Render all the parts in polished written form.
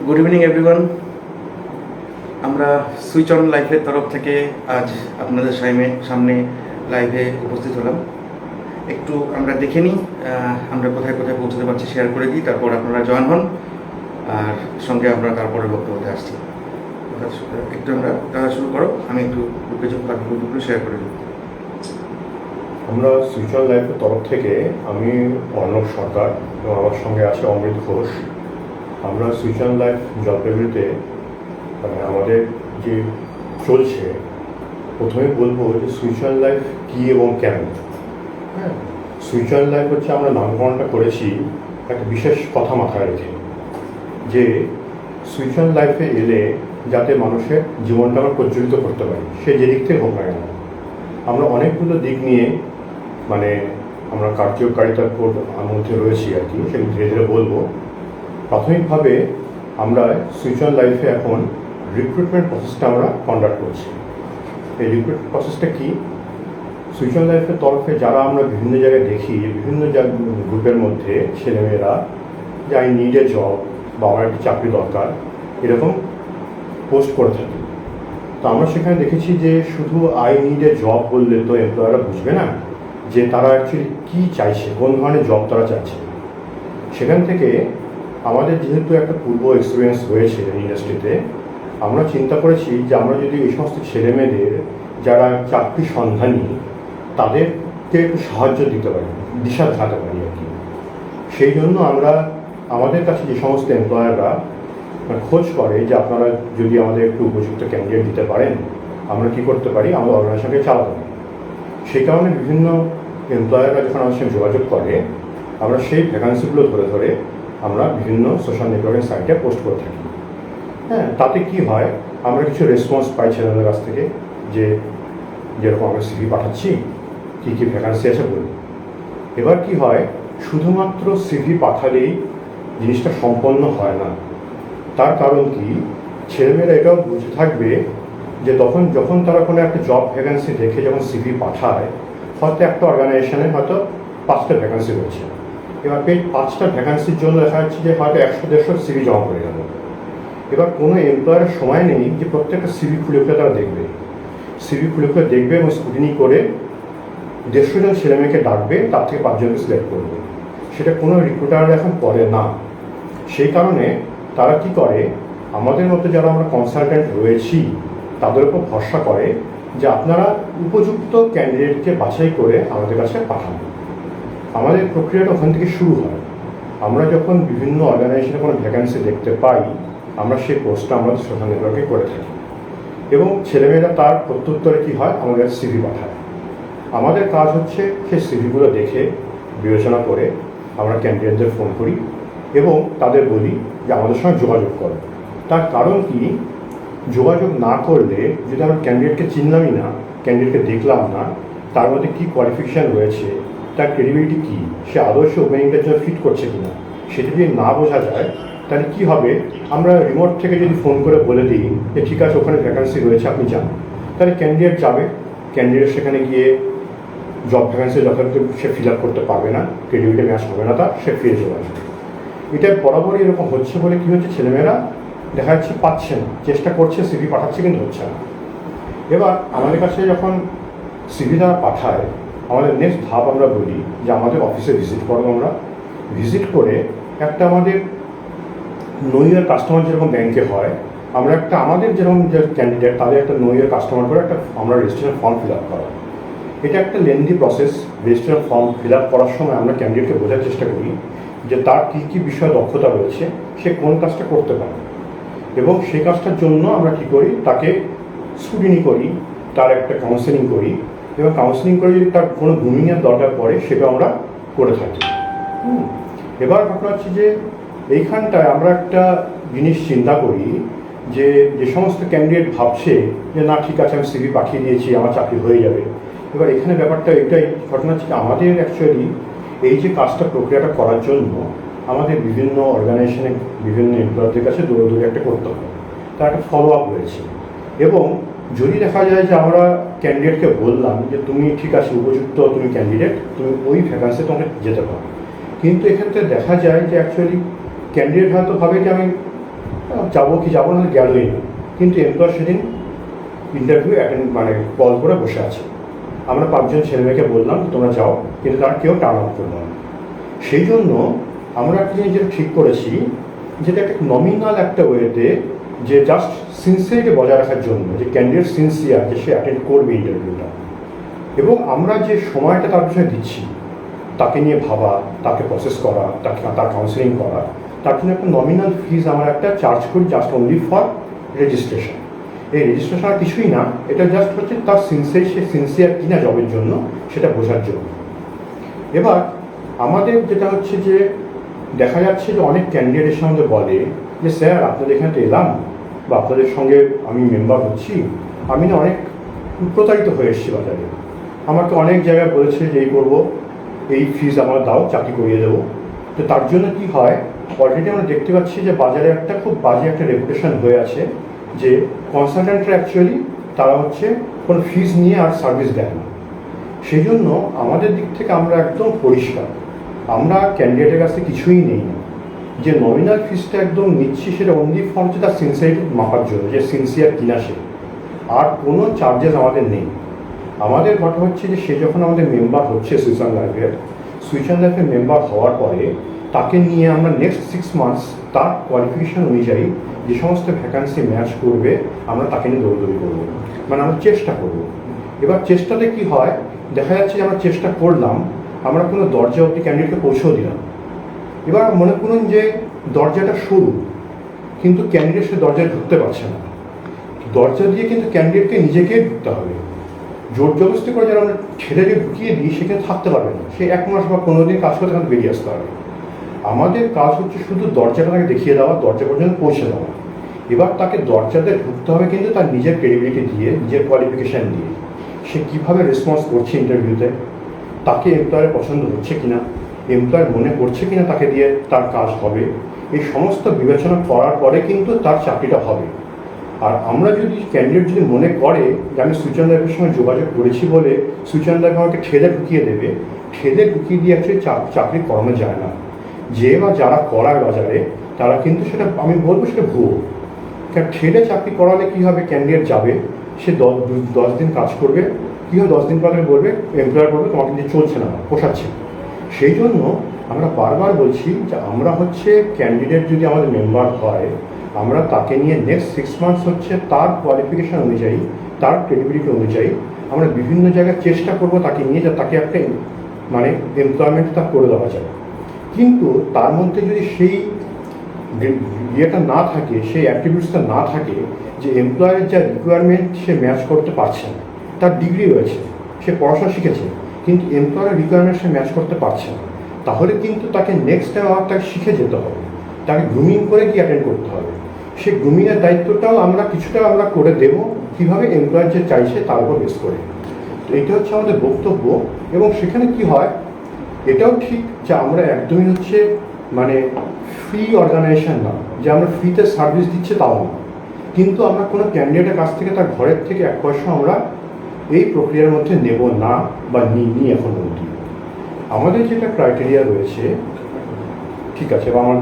Good evening everyone. আমরা switch on লাইফের তরফ থেকে আজ আপনাদের সামনে লাইভে উপস্থিত হলাম। একটু আমরা দেখে নিই আমরা কোথায় কোথায় পৌঁছতে পারছি, শেয়ার করে দিই, তারপর আপনারা জয়েন হন আর সঙ্গে আমরা তারপরে বক্তব্যতে আসছি। একটু আমরা শুরু করো, আমি একটু বাকিগুলো শেয়ার করে দিই। আমরা সুইচ অন লাইফের তরফ থেকে আমি অর্ণব সরকার এবং আমার সঙ্গে আছে অমৃত ঘোষ। আমরা সুইচ অন লাইফ জলপাইগুড়িতে আমাদের যে চলছে, প্রথমে বলবো যে সুইচ অন লাইফ কী এবং কেন। হ্যাঁ, সুইচ অন লাইফ হচ্ছে আমরা নামকরণটা করেছি একটা বিশেষ কথা মাথায় রেখে, যে সুইচ অন লাইফে এলে যাতে মানুষের জীবনটা আমরা প্রজ্বলিত করতে পারি, সে যে দিক থেকে হোক না কেন। আমরা অনেকগুলো দিক নিয়ে আমরা কার্যকারিতার মধ্যে রয়েছি আর কি, সেগুলো ধীরে ধীরে বলবো। প্রাথমিকভাবে আমরা সুইচ অন লাইফে এখন রিক্রুটমেন্ট প্রসেসটা আমরা কন্ডাক্ট করছি। এই রিক্রুটমেন্ট প্রসেসটা কি? সুইচ অন লাইফের তরফে যারা আমরা বিভিন্ন জায়গায় দেখি, বিভিন্ন গ্রুপের মধ্যে ছেলেমেয়েরা যে আই নিড এ জব বা আমার একটি চাকরি দরকার এরকম পোস্ট করে থাকি। তো আমরা সেখানে দেখেছি যে শুধু আই নিড এ জব বললে তো এমপ্লয়াররা বুঝবে না যে তারা অ্যাকচুয়ালি কী চাইছে, কোন ধরনের জব তারা চাইছে। সেখান থেকে আমাদের যেহেতু একটা পূর্ব এক্সপিরিয়েন্স রয়েছে ইন্ডাস্ট্রিতে, আমরা চিন্তা করেছি যে আমরা যদি এই সমস্ত ছেলেমেয়েদের যারা চাকরি সন্ধানী তাদেরকে একটু সাহায্য দিতে পারি, দিশা দেখাতে পারি আর কি। সেই জন্য আমরা আমাদের কাছে যে সমস্ত এমপ্লয়াররা খোঁজ করে যে আপনারা যদি আমাদের একটু উপযুক্ত ক্যান্ডিডেট দিতে পারেন, আমরা কী করতে পারি, আমরা অর্গানাইজেশনকে চালাতে পারি। সেই কারণে বিভিন্ন এমপ্লয়াররা যখন আমার সঙ্গে যোগাযোগ করে, আমরা সেই ভ্যাকান্সিগুলো ধরে ধরে আমরা বিভিন্ন সোশ্যাল নেটওয়ার্কিং সাইটে পোস্ট করে থাকি। হ্যাঁ, তাতে কি হয়, আমরা কিছু রেসপন্স পাই ছেলেদের কাছ থেকে, যে যেরকম আমরা সিভি পাঠাচ্ছি, কী কী ভ্যাকান্সি আছে বলি। এবার কি হয়, শুধুমাত্র সিভি পাঠালেই জিনিসটা সম্পন্ন হয় না। তার কারণ কি, ছেলেমেয়েরা এটাও বুঝে থাকবে যে যখন তারা কোনো একটা জব ভ্যাকান্সি দেখে যখন সিভি পাঠায়, হয়তো একটা অর্গানাইজেশনে হয়তো 5টা ভ্যাকান্সি রয়েছে। এবার এই 5টা ভ্যাকান্সির জন্য দেখা যাচ্ছে যে হয়তো 100-150 সিভি জমা করে গেল। এবার কোনো এমপ্লয়ারের সময় নেই যে প্রত্যেকটা সিভি খুলে খুলে তারা দেখবে, সিভি খুলে খুলে দেখবে এবং স্ক্রুটিনি করে 150 জন ছেলেমেয়েকে ডাকবে, তার থেকে 5 জনকে সিলেক্ট করবে। সেটা কোনো রিক্রুটার এখন করে না। সেই কারণে তারা কি করে, আমাদের মতো যারা আমরা কনসালটেন্ট রয়েছি তাদের উপর ভরসা করে যে আপনারা উপযুক্ত ক্যান্ডিডেটকে বাছাই করে আমাদের কাছে পাঠান। আমাদের প্রক্রিয়াটা ওখান থেকে শুরু হয়। আমরা যখন বিভিন্ন অর্গানাইজেশনে কোনো ভ্যাকান্সি দেখতে পাই, আমরা সেই পোস্টটা আমাদের সোশ্যাল নেটওয়ার্কে করে থাকি এবং ছেলেমেয়েরা তার প্রত্যুত্তরে কী হয়, আমাদের সিভি পাঠায়। আমাদের কাজ হচ্ছে সেই সিভিগুলো দেখে বিবেচনা করে আমরা ক্যান্ডিডেটদের ফোন করি এবং তাদের বলি যে আমাদের সঙ্গে যোগাযোগ করো। তার কারণ কি, যোগাযোগ না করলে যদি আমরা ক্যান্ডিডেটকে চিনলামই না, ক্যান্ডিডেটকে দেখলাম না, তার মধ্যে কী কোয়ালিফিকেশান রয়েছে, তার ক্রেডিবিলিটি কী, সে আদর্শ ওপেনিংটার জন্য ফিট করছে কিনা, সেটা যদি না বোঝা যায়, তাহলে কী হবে, আমরা রিমোট থেকে যদি ফোন করে বলে দিই যে ঠিক আছে ওখানে ভ্যাকান্সি রয়েছে আপনি যান, তাহলে ক্যান্ডিডেট যাবে, ক্যান্ডিডেট সেখানে গিয়ে জব ভ্যাকান্সি যথাযথ সে ফিল আপ করতে পারবে না, ক্রেডিবিলিটি ম্যাচ হবে না, তার সে ফিরে চলে আসবে। এটা বরাবরই এরকম হচ্ছে বলে কী হচ্ছে, ছেলেমেয়েরা দেখা যাচ্ছে পাচ্ছে না, চেষ্টা করছে, সিভি পাঠাচ্ছে কিন্তু হচ্ছে না। এবার আমাদের কাছে যখন সিভি তারা পাঠায়, আমাদের নেক্সট ধাপ আমরা বলি যে আমাদের অফিসে ভিজিট করো। আমরা ভিজিট করে একটা আমাদের নোইয়ার কাস্টমার যেরকম ব্যাংকে হয়, আমরা একটা আমাদের যেরকম যে ক্যান্ডিডেট তাদের একটা নোইয়ার কাস্টমার করে একটা আমরা রেজিস্ট্রেশন ফর্ম ফিল আপ করা। এটা একটা lengthy process. Registration form fill up করার সময় আমরা ক্যান্ডিডেটকে বোঝার চেষ্টা করি যে তার কী কী বিষয়ে দক্ষতা রয়েছে, সে কোন কাজটা করতে পারে, এবং সেই কাজটার জন্য আমরা কী করি, তাকে স্ক্রুটিনি করি, তার একটা কাউন্সেলিং করি, এবং কাউন্সেলিং করে যদি তার কোনো গ্রুমিংয়ের দরকার পড়ে সেটা আমরা করে থাকি। এবার ঘটনা হচ্ছে যে এইখানটায় আমরা একটা জিনিস চিন্তা করি যে সমস্ত ক্যান্ডিডেট ভাবছে যে না ঠিক আছে আমি সিভি পাঠিয়ে দিয়েছি, আমার চাকরি হয়ে যাবে। এবার এখানে ব্যাপারটা এটাই, ঘটনা হচ্ছে আমাদের অ্যাকচুয়ালি এই যে কাজটা প্রক্রিয়াটা করার জন্য আমাদের বিভিন্ন অর্গানাইজেশনে বিভিন্ন এমপ্লয়ারদের কাছে দৌড়ে একটা করতে হবে, তার একটা ফলো আপ রয়েছে। এবং যদি দেখা যায় যে আমরা ক্যান্ডিডেটকে বললাম যে তুমি ঠিক আছে উপযুক্ত, তুমি ক্যান্ডিডেট, তুমি ওই ভ্যাকান্সি তোমাকে যেতে পারো, কিন্তু এক্ষেত্রে দেখা যায় যে অ্যাকচুয়ালি ক্যান্ডিডেট হয়তো ভাবে যে আমি যাবো কি যাবো না গেলই না, কিন্তু এমপ্লয়ার সেদিন ইন্টারভিউ অ্যাটেন্ড মানে কল করে বসে আছে। আমরা 5 জন ছেলেমেয়েকে বললাম তোমরা যাও, কিন্তু তারা কেউ টার্ন আউট করলো না। সেই জন্য আমরা একটা জিনিস যেটা ঠিক করেছি, যেটা একটা নমিনাল একটা ওয়েতে, যে জাস্ট সিনসিয়ারিটি বজায় রাখার জন্য, যে ক্যান্ডিডেট সিনসিয়ার যে সে অ্যাটেন্ড করবে ইন্টারভিউটা, এবং আমরা যে সময়টা তার পিছনে দিচ্ছি, তাকে নিয়ে ভাবা, তাকে প্রসেস করা, তার কাউন্সিলিং করা, তার জন্য একটা নমিনাল ফিজ আমরা একটা চার্জ করি, জাস্ট অনলি ফর রেজিস্ট্রেশন। এই রেজিস্ট্রেশন আর কিছুই না, এটা জাস্ট হচ্ছে তার সে সিনসিয়ার কিনা জবের জন্য সেটা বোঝার জন্য। এবার আমাদের যেটা হচ্ছে যে দেখা যাচ্ছে যে অনেক ক্যান্ডিডেটের সঙ্গে বলে যে স্যার আপনাদের এখানে তো এলাম বা আপনাদের সঙ্গে আমি মেম্বার হচ্ছি, আমি না অনেক প্রতারিত হয়ে এসেছি বাজারে, আমাকে অনেক জায়গায় বলেছে যে এই করবো, এই ফিজ আমার দাও, চাকরি করিয়ে দেবো। তো তার জন্য কি হয়, অলরেডি আমরা দেখতে পাচ্ছি যে বাজারে একটা খুব বাজে একটা রেপুটেশন হয়ে আছে, যে কনসালট্যান্টরা অ্যাকচুয়ালি তারা হচ্ছে কোনো ফিজ নিয়ে আর সার্ভিস দেয় না। সেই জন্য আমাদের দিক থেকে আমরা একদম পরিষ্কার, আমরা ক্যান্ডিডেটের কাছে কিছুই নেই না, যে নমিনাল ফিজটা একদম নিচ্ছি সেটা অনলি ফর হচ্ছে তার সিনসিয়ারিটি মাপার জন্য, যে সিনসিয়ার কিনা সে, আর কোনো চার্জেস আমাদের নেই। আমাদের কথা হচ্ছে যে সে যখন আমাদের মেম্বার হচ্ছে সুইচান লাইফের মেম্বার হওয়ার পরে তাকে নিয়ে আমরা নেক্সট 6 মান্থস তার কোয়ালিফিকেশন অনুযায়ী যে সমস্ত ভ্যাকান্সি ম্যাচ করবে আমরা তাকে নিয়ে দৌড়দৌড়ি করবো, মানে আমরা চেষ্টা করব। এবার চেষ্টাতে কি হয়, দেখা যাচ্ছে যে আমরা চেষ্টা করলাম, আমরা কোনো দরজা অবধি ক্যান্ডিডেটকে পৌঁছেও দিলাম। এবার মনে করুন যে দরজাটা সরু, কিন্তু ক্যান্ডিডেট সে দরজায় ঢুকতে পারছে না, দরজা দিয়ে কিন্তু ক্যান্ডিডেটকে নিজেকে ঢুকতে হবে। জোর জবরদস্তি করে যারা আমরা ছেলেকে ঢুকিয়ে দিই সেখানে থাকতে পারবে না, সে 1 মাস বা 15 দিন কাজ করতে তাকে বেরিয়ে আসতে হবে। আমাদের কাজ হচ্ছে শুধু দরজাটা তাকে দেখিয়ে দেওয়া, দরজা পর্যন্ত পৌঁছে দেওয়া। এবার তাকে দরজাতে ঢুকতে হবে কিন্তু তার নিজের ক্রেডিবিলিটি দিয়ে, নিজের কোয়ালিফিকেশান দিয়ে, সে কীভাবে রেসপন্স করছে ইন্টারভিউতে, তাকে এমপ্লয়ারের পছন্দ হচ্ছে কিনা, এমপ্লয়ার মনে করছে কিনা তাকে দিয়ে তার কাজ হবে, এই সমস্ত বিবেচনা করার পরে কিন্তু তার চাকরিটা হবে। আর আমরা যদি ক্যান্ডিডেট যদি মনে করে যে আমি সুইচান লাইফের সঙ্গে যোগাযোগ করেছি বলে সুইচান লাইফ আমাকে ঠেলে ঢুকিয়ে দেবে, ঠেলে ঢুকিয়ে দিয়ে অ্যাকচুয়ালি চাকরি করানো যায় না। যে বা যারা করায় বাজারে তারা কিন্তু সেটা আমি বলবো সেটা ভুয়ো। কারণ ঠেলে চাকরি করালে কী হবে, ক্যান্ডিডেট যাবে, সে 10 দিন কাজ করবে, কী হয় 10 দিন পরে বলবে, এমপ্লয়ার বলবে তোমাকে কিন্তু চলছে না, পোষাচ্ছে। সেই জন্য আমরা বারবার বলছি যে আমরা হচ্ছে ক্যান্ডিডেট যদি আমাদের মেম্বার হয়, আমরা তাকে নিয়ে নেক্সট 6 মান্থস হচ্ছে তার কোয়ালিফিকেশান অনুযায়ী, তার ক্রেডিবিলিটি অনুযায়ী আমরা বিভিন্ন জায়গায় চেষ্টা করব তাকে নিয়ে, যে তাকে একটা মানে এমপ্লয়মেন্ট তা করে দেওয়া যায়। কিন্তু তার মধ্যে যদি সেই ইয়েটা না থাকে, সেই অ্যাক্টিভিটিসটা না থাকে, যে এমপ্লয়ের যা রিকোয়ারমেন্ট সে ম্যাচ করতে পারছে না, তার ডিগ্রি রয়েছে, সে পড়াশোনা শিখেছে, কিন্তু এমপ্লয়ের রিকোয়ারমেন্ট সে ম্যাচ করতে পারছে না, তাহলে কিন্তু তাকে নেক্সট টাইম আবার তাকে শিখে যেতে হবে, তাকে গ্রুমিং করে কি অ্যাটেন্ড করতে হবে। সেই গ্রুমিংয়ের দায়িত্বটাও আমরা কিছুটা আমরা করে দেব, কীভাবে এমপ্লয়ার যে চাইছে তার উপর বেস করে। তো এটা হচ্ছে আমাদের বক্তব্য। এবং সেখানে কি হয়, এটাও ঠিক যে আমরা একদমই হচ্ছে মানে ফ্রি অর্গানাইজেশন না, যে আমরা ফ্রিতে সার্ভিস দিচ্ছে তাও না, কিন্তু আমরা কোনো ক্যান্ডিডেটের কাছ থেকে তার ঘরের থেকে 1 পয়সা আমরা এই প্রক্রিয়ার মধ্যে নেব না বা নিই এখন অবধি। আমাদের যেটা ক্রাইটেরিয়া রয়েছে, ঠিক আছে, বা আমার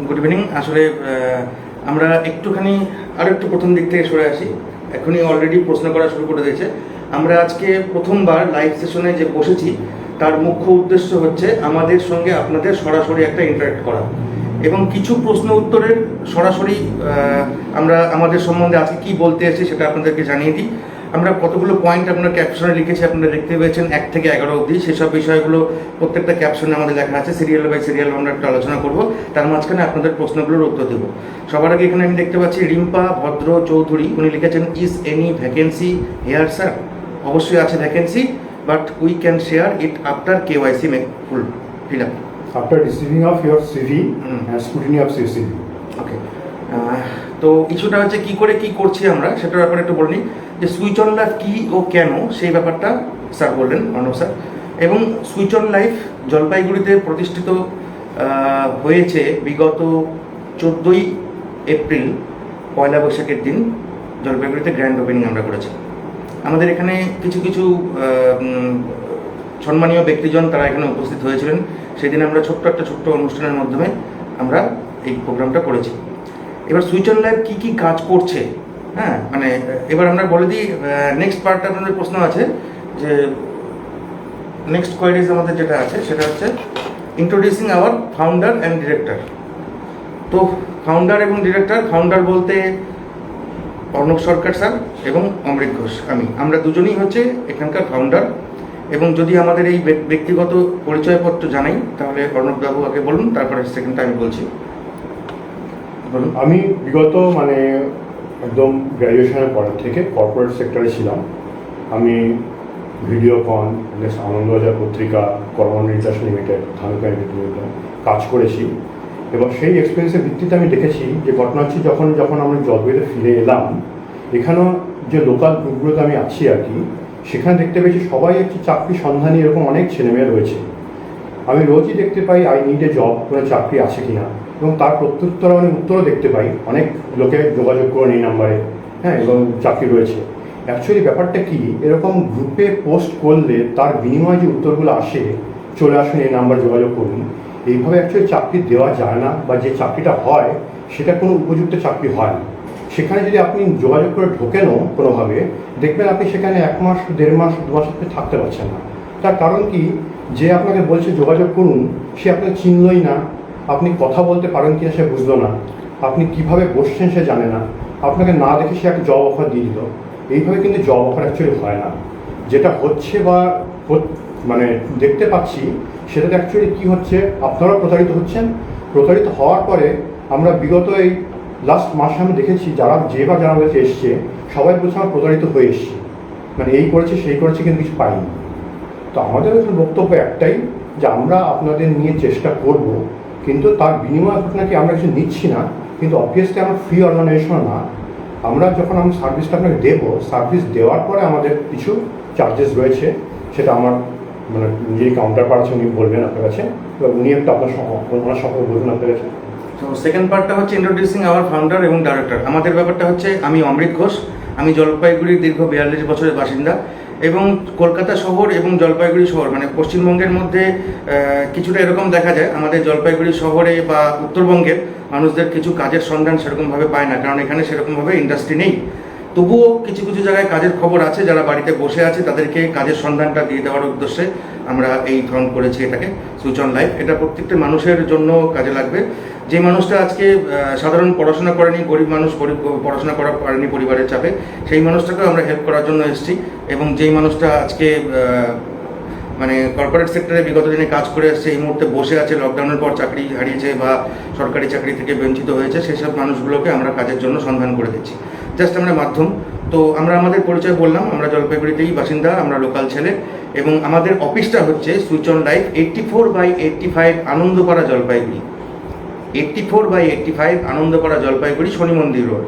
গুড ইভিনিং। আসলে আমরা একটুখানি আরও একটু প্রথম দিক থেকে সরে আসি, এখনই অলরেডি প্রশ্ন করা শুরু করে দিয়েছে। আমরা আজকে প্রথমবার লাইভ সেশনে যে বসেছি তার মুখ্য উদ্দেশ্য হচ্ছে আমাদের সঙ্গে আপনাদের সরাসরি একটা ইন্টারাক্ট করা, এবং কিছু প্রশ্ন উত্তরের সরাসরি আমরা আমাদের সম্বন্ধে আজকে কী বলতে এসেছি সেটা আপনাদেরকে জানিয়ে দিই। আমরা কতগুলো পয়েন্ট আপনার ক্যাপশনে লিখেছি, আপনারা দেখতে পেয়েছেন 1 থেকে 11 অবধি। সেসব বিষয়গুলো প্রত্যেকটা ক্যাপশনে আমাদের লেখা আছে, সিরিয়াল বাই সিরিয়াল আমরা একটু আলোচনা করব, তার মাঝখানে আপনাদের প্রশ্নগুলোর উত্তর দেবো। সবার আগে এখানে আমি দেখতে পাচ্ছি রিম্পা ভদ্র চৌধুরী, উনি লিখেছেন is any vacancy here sir. অবশ্যই আছে vacancy, but we can share it after KYC fill up. After receiving of your CV and scrutiny of your CV. ওকে, তো ইস্যুটা হচ্ছে কী করে কী করছি আমরা সেটার ব্যাপারে একটু বলে নিই, যে সুইচ অন লাইফ কী ও কেন সেই ব্যাপারটা স্যার বললেন, অর্ণব স্যার। এবং সুইচ অন লাইফ জলপাইগুড়িতে প্রতিষ্ঠিত হয়েছে বিগত 14ই এপ্রিল, পয়লা বৈশাখের দিন জলপাইগুড়িতে গ্র্যান্ড ওপেনিং আমরা করেছি। আমাদের এখানে কিছু কিছু সম্মানীয় ব্যক্তিজন তারা এখানে উপস্থিত হয়েছিলেন। সেদিন আমরা ছোট্ট অনুষ্ঠানের মাধ্যমে আমরা এই প্রোগ্রামটা করেছি। এবার সুইচ অন লাইভ কী কী কাজ করছে, হ্যাঁ মানে এবার আমরা বলে দিই। নেক্সট পার্টটা আপনাদের প্রশ্ন আছে যে নেক্সট কোয়ারিজ আমাদের যেটা আছে সেটা হচ্ছে introducing our founder and director. তো ফাউন্ডার এবং ডিরেক্টর, ফাউন্ডার বলতে অর্ণব সরকার স্যার এবং অমৃত ঘোষ, আমরা দুজনেই হচ্ছে এখানকার ফাউন্ডার। এবং যদি আমাদের এই ব্যক্তিগত পরিচয়পত্র জানাই তাহলে অর্ণববাবু আগে বলুন, তারপরে সেকেন্ডটা আমি বলছি। বলুন। আমি বিগত একদম গ্র্যাজুয়েশনের পরের থেকে কর্পোরেট সেক্টরে ছিলাম। আমি ভিডিওকন, আনন্দবাজার পত্রিকা, কর্মন রিসার্চ লিমিটেড, ধানুকা লিমিটেড কাজ করেছি। এবং সেই এক্সপিরিয়েন্সের ভিত্তিতে আমি দেখেছি যে ঘটনা হচ্ছে যখন আমরা জলপাইগুড়িতে ফিরে এলাম, এখানেও যে লোকাল গ্রুপগুলোতে আমি আছি আর কি, সেখানে দেখতে পেয়েছি সবাই একটি চাকরি সন্ধানী এরকম অনেক ছেলেমেয়ে রয়েছে। আমি রোজই দেখতে পাই আই নিড এ জব, কোনো চাকরি আছে কিনা, এবং তার প্রত্যুত্তরে উত্তরও দেখতে পাই অনেক লোকে যোগাযোগ করেন এই নাম্বারে, হ্যাঁ, এবং চাকরি রয়েছে। অ্যাকচুয়ালি ব্যাপারটা কি, এরকম গ্রুপে পোস্ট করলে তার বিনিময়ে যে উত্তরগুলো আসে, চলে আসুন এই নাম্বার যোগাযোগ করুন, এইভাবে অ্যাকচুয়ালি চাকরি দেওয়া যায় না, বা যে চাকরিটা হয় সেটা কোনো উপযুক্ত চাকরি হয় না। সেখানে যদি আপনি যোগাযোগ করে ঢোকেনও কোনোভাবে, দেখবেন আপনি সেখানে 1 মাস, 1.5 মাস, 2 মাস আপনি থাকতে পারছেন না। তার কারণ কি, যে আপনাকে বলছে যোগাযোগ করুন সে আপনাকে চিনলই না, আপনি কথা বলতে পারেন কিনা সে বুঝলো না, আপনি কিভাবে বসছেন সে জানে না, আপনাকে না দেখে সে একটা জব অফার দিয়ে দিল। এইভাবে কিন্তু জব অফার অ্যাকচুয়ালি হয় না। যেটা হচ্ছে বা দেখতে পাচ্ছি, সেটাতে অ্যাকচুয়ালি কী হচ্ছে, আপনারাও প্রতারিত হচ্ছেন। প্রতারিত হওয়ার পরে আমরা বিগত এই লাস্ট মাসে আমি দেখেছি যারা যারা কাছে এসছে সবাই বলছে আমরা প্রতারিত হয়ে এসছি, এই করেছে সেই করেছে, কিন্তু কিছু পাইনি। তো আমাদের বক্তব্য একটাই যে আমরা আপনাদের নিয়ে চেষ্টা করব, কিন্তু তার বিনিময়ে আপনাকে আমরা কিছু নিচ্ছি না। কিন্তু অবভিয়াসলি আমরা ফ্রি অর্গানাইজেশন না। আমরা যখন আমরা সার্ভিসটা আপনাকে দেবো, সার্ভিস দেওয়ার পরে আমাদের কিছু চার্জেস রয়েছে, সেটা আমার নিজেই কাউন্টার পার্ট আছে, উনি বলবেন আপনার কাছে, উনি একটা ওনার সম্পর্কে বলবেন আপনার কাছে। তো সেকেন্ড পার্টটা হচ্ছে ইন্ট্রোডিউসিং আওয়ার ফাউন্ডার এবং ডাইরেক্টর। আমাদের ব্যাপারটা হচ্ছে আমি অমৃত ঘোষ, আমি জলপাইগুড়ির দীর্ঘ 42 বছরের বাসিন্দা এবং কলকাতা শহর এবং জলপাইগুড়ি শহর পশ্চিমবঙ্গের মধ্যে কিছুটা এরকম দেখা যায়, আমাদের জলপাইগুড়ি শহরে বা উত্তরবঙ্গের মানুষদের কিছু কাজের সন্ধান সেরকমভাবে পায় না, কারণ এখানে সেরকমভাবে ইন্ডাস্ট্রি নেই। তবুও কিছু কিছু জায়গায় কাজের খবর আছে, যারা বাড়িতে বসে আছে তাদেরকে কাজের সন্ধানটা দিয়ে দেওয়ার উদ্দেশ্যে আমরা এই ধরন করেছি এটাকে সুইচ অন লাইফ। এটা প্রত্যেকটা মানুষের জন্য কাজে লাগবে। যে মানুষটা আজকে সাধারণ পড়াশোনা করেনি, গরিব মানুষ, পড়াশোনা করা পারেনি পরিবারের চাপে, সেই মানুষটাকেও আমরা হেল্প করার জন্য এসেছি। এবং যেই মানুষটা আজকে কর্পোরেট সেক্টরে বিগত দিনে কাজ করে আসছে, এই মুহূর্তে বসে আছে, লকডাউনের পর চাকরি হারিয়েছে বা সরকারি চাকরি থেকে বঞ্চিত হয়েছে, সেসব মানুষগুলোকে আমরা কাজের জন্য সন্ধান করে দিচ্ছি। জাস্ট আমরা মাধ্যম। তো আমরা আমাদের পরিচয় বললাম, আমরা জলপাইগুড়িতেই বাসিন্দা, আমরা লোকাল ছেলে, এবং আমাদের অফিসটা হচ্ছে switch on life 84/85 Anandapara Jalpaiguri. 84/85 Anandapara Jalpaiguri, শনি মন্দির রোড,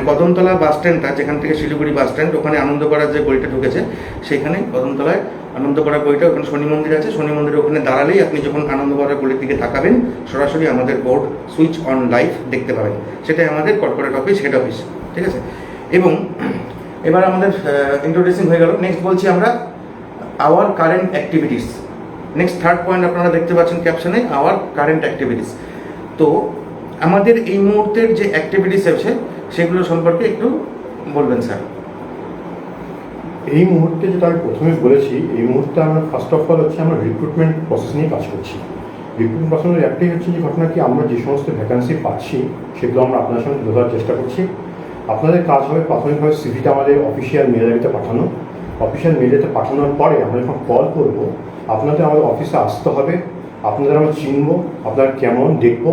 কদমতলা বাস স্ট্যান্ডটা, যেখান থেকে শিলিগুড়ি বাস স্ট্যান্ড, ওখানে আনন্দপাড়ার যে গলিটা ঢুকেছে সেখানে কদমতলায় আনন্দপাড়া গলিটা, ওখানে শনি মন্দির আছে। শনি মন্দিরের ওখানে দাঁড়ালেই আপনি যখন আনন্দপাড়া গলির দিকে তাকাবেন, সরাসরি আমাদের বোর্ড সুইচ অন লাইফ দেখতে পাবেন। সেটাই আমাদের কর্পোরেট অফিস, হেড অফিস, ঠিক আছে। এবং এবার আমাদের ইন্ট্রোডিউসিং হয়ে গেল। নেক্সট বলছি আমরা our current activities. Next third point আপনারা দেখতে পাচ্ছেন ক্যাপশনে, আওয়ার কারেন্ট অ্যাক্টিভিটিস। তো আমাদের এই মুহূর্তের যে অ্যাক্টিভিটিস আছে সেগুলো সম্পর্কে একটু বলবেন স্যার। এই মুহূর্তে যেটা আমি প্রথমে বলেছি, এই মুহূর্তে আমরা ফার্স্ট অফ অল হচ্ছে আমরা রিক্রুটমেন্ট প্রসেস নিয়ে কাজ করছি। রিক্রুটমেন্ট প্রসেসের একটাই হচ্ছে যে ঘটনা কি, আমরা যে সমস্ত ভ্যাকান্সি পাচ্ছি সেগুলো আমরা আপনার সঙ্গে তুলে ধরার চেষ্টা করছি। আপনাদের কাজ হবে প্রাথমিকভাবে সিভিটা আমাদের অফিসিয়াল মেল আইডিতে পাঠানো। অফিসিয়াল মেল আইডিতে পাঠানোর পরে আমরা যখন কল করবো, আপনাদের আমাদের অফিসে আসতে হবে। আপনাদের আমরা চিনবো, আপনারা কেমন দেখবো,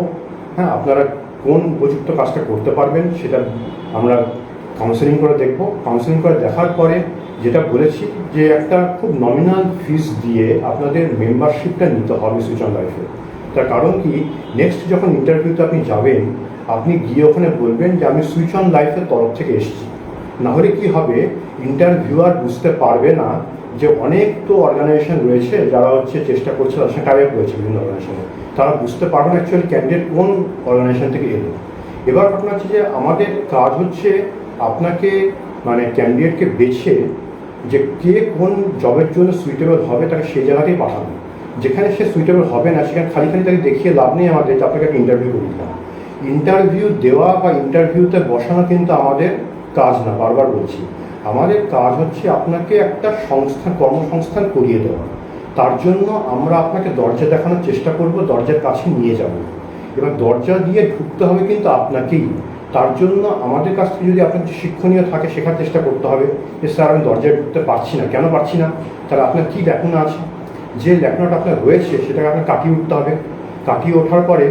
হ্যাঁ, আপনারা কোন উপযুক্ত কাজটা করতে পারবেন সেটা আমরা কাউন্সেলিং করে দেখবো। কাউন্সেলিং করে দেখার পরে যেটা বলেছি যে একটা খুব নমিনাল ফিস দিয়ে আপনাদের মেম্বারশিপটা নিতে হবে সুইচ অন লাইফে। তার কারণ কি, নেক্সট যখন ইন্টারভিউতে আপনি যাবেন, আপনি গিয়ে ওখানে বলবেন যে আমি সুইচ অন লাইফের তরফ থেকে এসেছি। নাহলে কি হবে, ইন্টারভিউয়ার বুঝতে পারবে না যে অনেক তো অর্গানাইজেশন রয়েছে যারা হচ্ছে চেষ্টা করছে, তার সঙ্গে টাইপ রয়েছে বিভিন্ন অর্গানাইজেশনে, তারা বুঝতে পারবে না অ্যাকচুয়ালি ক্যান্ডিডেট কোন অর্গানাইজেশন থেকে এলো। এবার ঘটনা হচ্ছে যে আমাদের কাজ হচ্ছে আপনাকে ক্যান্ডিডেটকে বেছে যে কে কোন জবের জন্য সুইটেবল হবে তাকে সেই জায়গাতেই পাঠানো। যেখানে সে সুইটেবল হবে না সেখানে খালি খালি তাকে দেখিয়ে লাভ নেই আমাদের, আপনাকে একটা ইন্টারভিউ করে দিলাম। ইন্টারভিউ দেওয়া বা ইন্টারভিউতে বসানো কিন্তু আমাদের কাজ না, বারবার বলছি। আমাদের কাজ হচ্ছে আপনাকে একটা কর্মসংস্থান করিয়ে দেওয়া। তার জন্য আমরা আপনাকে দরজা দেখানোর চেষ্টা করব, দরজার কাছে নিয়ে যাব। এবার দরজা দিয়ে ঢুকতে হবে কিন্তু আপনাকেই। তার জন্য আমাদের কাছ থেকে যদি আপনার শিক্ষণীয় থাকে, শেখার চেষ্টা করতে হবে যে স্যার আমি দরজায় ঢুকতে পারছি না, কেন পারছি না, তাহলে আপনার কী লেখনা আছে, যে লেখনাটা আপনার রয়েছে সেটাকে আপনার কাটিয়ে উঠতে হবে। কাটিয়ে ওঠার পরে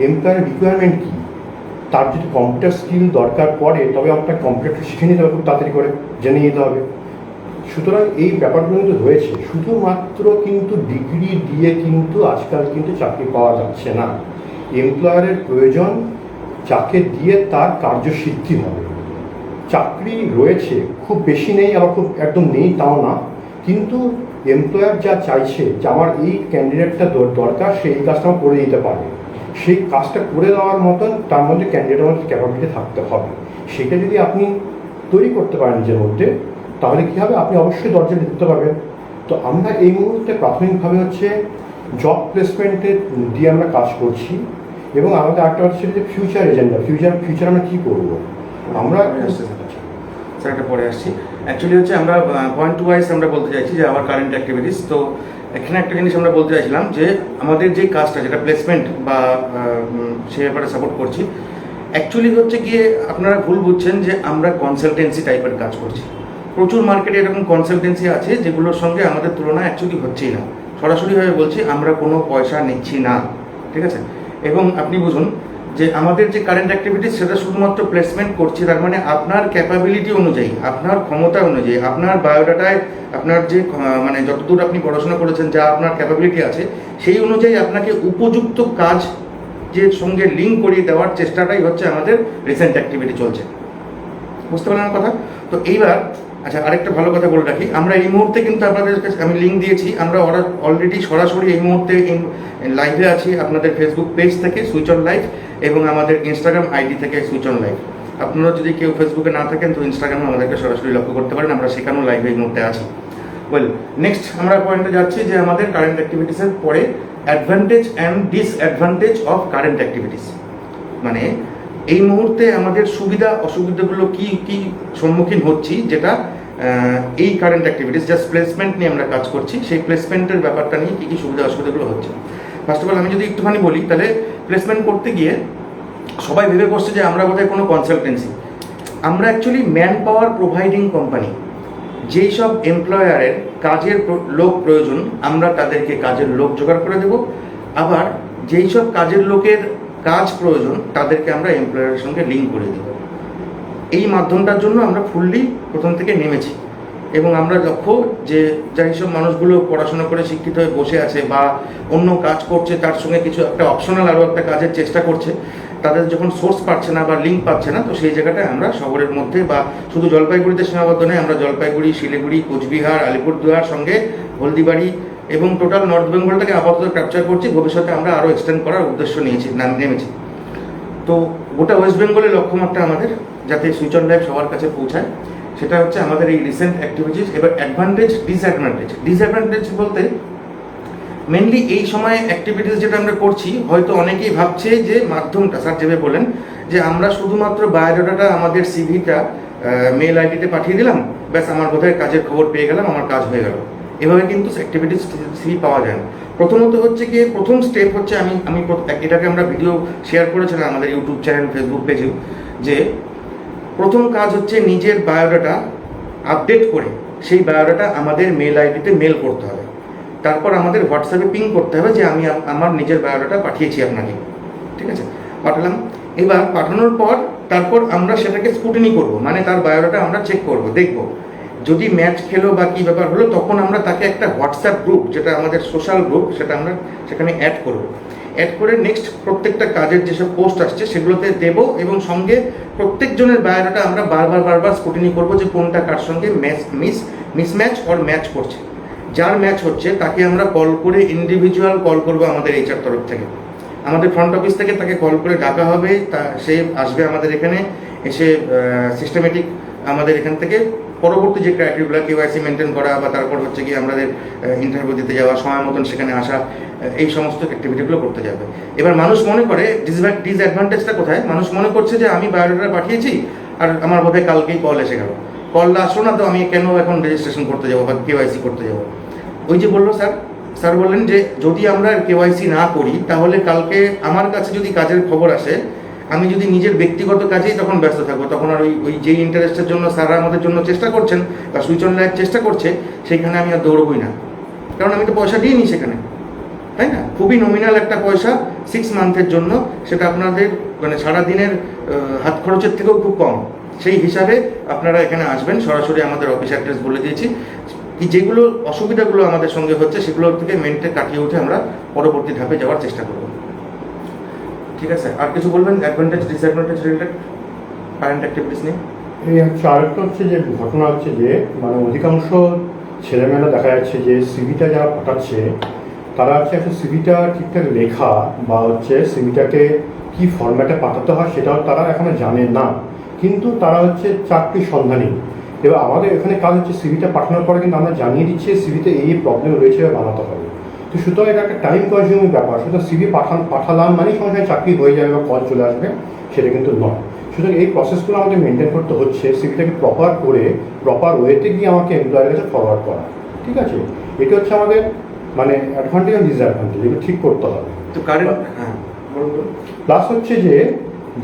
এমপ্লয়ের রিকোয়ারমেন্ট কী, তার যদি কম্পিউটার স্কিল দরকার পড়ে তবে আপনার কম্পিউটার শিখে নিতে হবে, খুব তাড়াতাড়ি করে জেনে নিতে হবে। সুতরাং এই ব্যাপারগুলো কিন্তু রয়েছে। শুধুমাত্র কিন্তু ডিগ্রি দিয়ে কিন্তু আজকাল কিন্তু চাকরি পাওয়া যাচ্ছে না। এমপ্লয়ারের প্রয়োজন যাকে দিয়ে তার কার্যসিদ্ধি হবে। চাকরি রয়েছে, খুব বেশি নেই আবার খুব একদম নেই তাও না, কিন্তু এমপ্লয়ার যা চাইছে যে আমার এই ক্যান্ডিডেটটা দরকার, সে এই কাজটা আমার করে দিতে পারে, সেই কাজটা করে দেওয়ার মতন তার মধ্যে ক্যান্ডিডেটের মধ্যে ক্যাপাবিলিটি থাকতে হবে। সেটা যদি আপনি তৈরি করতে পারেন নিজের মধ্যে, তাহলে কী হবে, আপনি অবশ্যই দরজা ঢুকতে পারবেন। তো আমরা এই মুহূর্তে প্রাথমিকভাবে হচ্ছে জব প্লেসমেন্টে দিয়ে আমরা কাজ করছি। এবং আমাদের আরেকটা হচ্ছে যে ফিউচার এজেন্ডা, ফিউচার আমরা কী করবো আমরা। স্যার একটা পরে আসছি। অ্যাকচুয়ালি হচ্ছে আমরা পয়েন্ট ওয়াইজ আমরা বলতে চাইছি যে আমার কারেন্ট অ্যাক্টিভিটিস। তো এখানে একটা জিনিস আমরা বলতে চাইছিলাম যে আমাদের যে কাজটা, যেটা প্লেসমেন্ট বা সে ব্যাপারে সাপোর্ট করছি, অ্যাকচুয়ালি হচ্ছে গিয়ে আপনারা ভুল বুঝছেন যে আমরা কনসালটেন্সি টাইপের কাজ করছি। প্রচুর মার্কেটে এরকম কনসালটেন্সি আছে যেগুলোর সঙ্গে আমাদের তুলনা অ্যাকচুয়ালি হচ্ছেই না। সরাসরিভাবে বলছি, আমরা কোনো পয়সা নিচ্ছি না, ঠিক আছে? এবং আপনি বুঝুন যে আমাদের যে কারেন্ট অ্যাক্টিভিটিস সেটা শুধুমাত্র প্লেসমেন্ট করছে। তার মানে আপনার ক্যাপাবিলিটি অনুযায়ী, আপনার ক্ষমতা অনুযায়ী, আপনার বায়োডাটায় আপনার যে মানে যতদূর আপনি পড়াশোনা করেছেন, যা আপনার ক্যাপাবিলিটি আছে, সেই অনুযায়ী আপনাকে উপযুক্ত কাজ যে সঙ্গে লিঙ্ক করিয়ে দেওয়ার চেষ্টাটাই হচ্ছে আমাদের রিসেন্ট অ্যাক্টিভিটি চলছে। বুঝতে পারলেন কথা? তো এইবার আচ্ছা, আরেকটা ভালো কথা বলে রাখি, আমরা এই মুহূর্তে কিন্তু আপনাদের কাছে আমি লিঙ্ক দিয়েছি, আমরা অলরেডি সরাসরি এই মুহূর্তে লাইভে আছি আপনাদের ফেসবুক পেজ থেকে সুইচ অন লাইভ এবং আমাদের ইনস্টাগ্রাম আইডি থেকে সুইচ অন লাইভ। আপনারা যদি কেউ ফেসবুকে না থাকেন তো ইনস্টাগ্রামে আমাদেরকে সরাসরি লক্ষ্য করতে পারেন, আমরা সেখানেও লাইভে এই মুহূর্তে আছি। ওয়েল, নেক্সট আমরা পয়েন্টে যাচ্ছি যে আমাদের কারেন্ট অ্যাক্টিভিটিসের পরে advantage and disadvantage of current activities. মানে এই মুহূর্তে আমাদের সুবিধা অসুবিধাগুলো কি কি সম্মুখীন হচ্ছি, যেটা এই কারেন্ট অ্যাক্টিভিটিস জাস্ট প্লেসমেন্ট নিয়ে আমরা কাজ করছি, সেই প্লেসমেন্টের ব্যাপারটা নিয়ে কী কী সুবিধা অসুবিধাগুলো হচ্ছে। ফার্স্ট অফ অল আমি যদি একটুখানি বলি, তাহলে প্লেসমেন্ট করতে গিয়ে সবাই ভেবে করছে যে আমরা বোধহয় কোনো কনসালটেন্সি। আমরা actually man power providing company. যেই সব এমপ্লয়ারের কাজের লোক প্রয়োজন, আমরা তাদেরকে কাজের লোক জোগাড় করে দেব। আবার যেই সব কাজের লোকের কাজ প্রয়োজন, তাদেরকে আমরা এমপ্লয়ারের সঙ্গে লিঙ্ক করে দেব। এই মাধ্যমটার জন্য আমরা ফুললি প্রথম থেকে নেমেছি। এবং আমরা লক্ষ্য যে যাই সব মানুষগুলো পড়াশোনা করে শিক্ষিত হয়ে বসে আছে বা অন্য কাজ করছে, তার সঙ্গে কিছু একটা অপশনাল আরও একটা কাজের চেষ্টা করছে, তাদের যখন সোর্স পাচ্ছে না বা লিঙ্ক পাচ্ছে না, তো সেই জায়গাটায় আমরা শহরের মধ্যে বা শুধু জলপাইগুড়িতে সীমাবদ্ধ নয়, আমরা জলপাইগুড়ি, শিলিগুড়ি, কোচবিহার, আলিপুরদুয়ার সঙ্গে হলদিবাড়ি এবং টোটাল নর্থ বেঙ্গলটাকে আপাতত ক্যাপচার করছি। ভবিষ্যতে আমরা আরও এক্সটেন্ড করার উদ্দেশ্য নেমেছি। তো গোটা ওয়েস্ট বেঙ্গলের লক্ষ্যমাত্রা আমাদের, যাতে সুইচ অন লাইভ সবার কাছে পৌঁছায়, সেটা হচ্ছে আমাদের এই রিসেন্ট অ্যাক্টিভিটিস। এবার অ্যাডভান্টেজ ডিসঅ্যাডভান্টেজ বলতে মেনলি এই সময় অ্যাক্টিভিটিস যেটা আমরা করছি, হয়তো অনেকেই ভাবছে যে মাধ্যমটা স্যার যেভাবে বলেন যে আমরা শুধুমাত্র বায়োডাটাটা আমাদের সিভিটা মেল আইডিতে পাঠিয়ে দিলাম, ব্যাস আমার বোধহয় কাজের খবর পেয়ে গেলাম, আমার কাজ হয়ে গেল। এভাবে কিন্তু অ্যাক্টিভিটিস সিভি পাওয়া যায় না। প্রথমত হচ্ছে কি, প্রথম স্টেপ হচ্ছে আমি এটাকে আমরা ভিডিও শেয়ার করেছিলাম আমাদের ইউটিউব চ্যানেল, ফেসবুক পেজেও, যে প্রথম কাজ হচ্ছে নিজের বায়োডাটা আপডেট করে সেই বায়োডাটা আমাদের মেল আইডিতে মেল করতে হবে। তারপর আমাদের হোয়াটসঅ্যাপে পিং করতে হবে যে আমি আমার নিজের বায়োডাটা পাঠিয়েছি আপনাকে, ঠিক আছে? পাঠালাম। এবার পাঠানোর পর তারপর আমরা সেটাকে স্ক্রুটিনি করব, মানে তার বায়োডাটা আমরা চেক করব, দেখব যদি ম্যাচ খেলো বা কী ব্যাপার হলো, তখন আমরা তাকে একটা হোয়াটসঅ্যাপ গ্রুপ, যেটা আমাদের সোশ্যাল গ্রুপ, সেটা আমরা সেখানে অ্যাড করব। অ্যাড করে নেক্সট প্রত্যেকটা কাজের যেসব পোস্ট আসছে সেগুলোতে দেবো, এবং সঙ্গে প্রত্যেকজনের বায়োডাটা আমরা বারবার স্ক্রুটিনি করব যে কোনটা কার সঙ্গে মিসম্যাচ অর ম্যাচ করছে। যার ম্যাচ হচ্ছে তাকে আমরা কল করে ইন্ডিভিজুয়াল কল করব আমাদের এইচআর তরফ থেকে। আমাদের ফ্রন্ট অফিস থেকে তাকে কল করে ডাকা হবে, সে আসবে আমাদের এখানে, এসে সিস্টেমেটিক আমাদের এখান থেকে পরবর্তী যে ক্রাইটেরিয়াগুলো কেওয়াইসি মেনটেন করা বা তারপর হচ্ছে কি আমাদের ইন্টারভিউ দিতে যাওয়া, সময় মতন সেখানে আসা, এই সমস্ত অ্যাক্টিভিটিগুলো করতে যাবে। এবার মানুষ মনে করে ডিসঅ্যাডভান্টেজটা কোথায়, মানুষ মনে করছে যে আমি বায়োডাটা পাঠিয়েছি আর আমার বোধহয় কালকেই কল এসে গেল, কল আসলো না তো আমি কেন এখন রেজিস্ট্রেশন করতে যাবো বা কেওয়াইসি করতে যাবো। ওই যে বললো স্যার বললেন যে যদি আমরা কেওয়াইসি না করি তাহলে কালকে আমার কাছে যদি কাজের খবর আসে, আমি যদি নিজের ব্যক্তিগত কাজেই তখন ব্যস্ত থাকবো, তখন আর ওই যেই ইন্টারেস্টের জন্য স্যাররা আমাদের জন্য চেষ্টা করছেন বা সুইচ অন লাইফ চেষ্টা করছে সেইখানে আমি আর দৌড়বই না, কারণ আমি তো পয়সা দিইনি সেখানে, তাই না? খুবই নমিনাল একটা পয়সা 6 মান্থের জন্য, সেটা আপনাদের মানে সারাদিনের হাত খরচের থেকেও খুব কম। সেই হিসাবে আপনারা এখানে আসবেন, সরাসরি আমাদের অফিস অ্যাড্রেস বলে দিয়েছি, কি যেগুলো অসুবিধাগুলো আমাদের সঙ্গে হচ্ছে সেগুলোর থেকে মেনটে কাটিয়ে উঠে আমরা পরবর্তী ধাপে যাওয়ার চেষ্টা করব। ঠিক আছে, আর কিছু বলবেন advantage disadvantage related current activities নিয়ে? এই হচ্ছে আরেকটা হচ্ছে যে ঘটনা হচ্ছে যে মানে অধিকাংশ ছেলেমেয়েরা দেখা যাচ্ছে যে সিভিটা যারা পাঠাচ্ছে তারা হচ্ছে একটা সিভিটা ঠিকঠাক লেখা বা হচ্ছে সিভিটাকে কি ফরম্যাটে পাঠাতে হয় সেটাও তারা এখনো জানে না, কিন্তু তারা হচ্ছে চাকরির সন্ধানী। এবার আমাদের এখানে কাজ হচ্ছে সিভিটা পাঠানোর পরে কিন্তু আমরা জানিয়ে দিচ্ছি সিভিতে এই প্রবলেম রয়েছে বানাতে হবে। তো সুতরাং এটা একটা টাইম কনজিউমিং ব্যাপার, সুতরাং সিভি পাঠালাম মানে সঙ্গে সঙ্গে চাকরি হয়ে যাবে বা কল চলে আসবে, সেটা কিন্তু নয়। সুতরাং এই প্রসেসগুলো আমাদের মেনটেন করতে হচ্ছে, সিভিটাকে প্রপার করে প্রপার ওয়েতে গিয়ে আমাকে এমপ্লয়ের কাছে ফরওয়ার্ড করা। ঠিক আছে, এটা হচ্ছে আমাদের মানে অ্যাডভান্টেজ আর ডিসঅ্যাডভান্টেজ, এগুলো ঠিক করতে হবে। তো কারেন্ট হ্যাঁ প্লাস হচ্ছে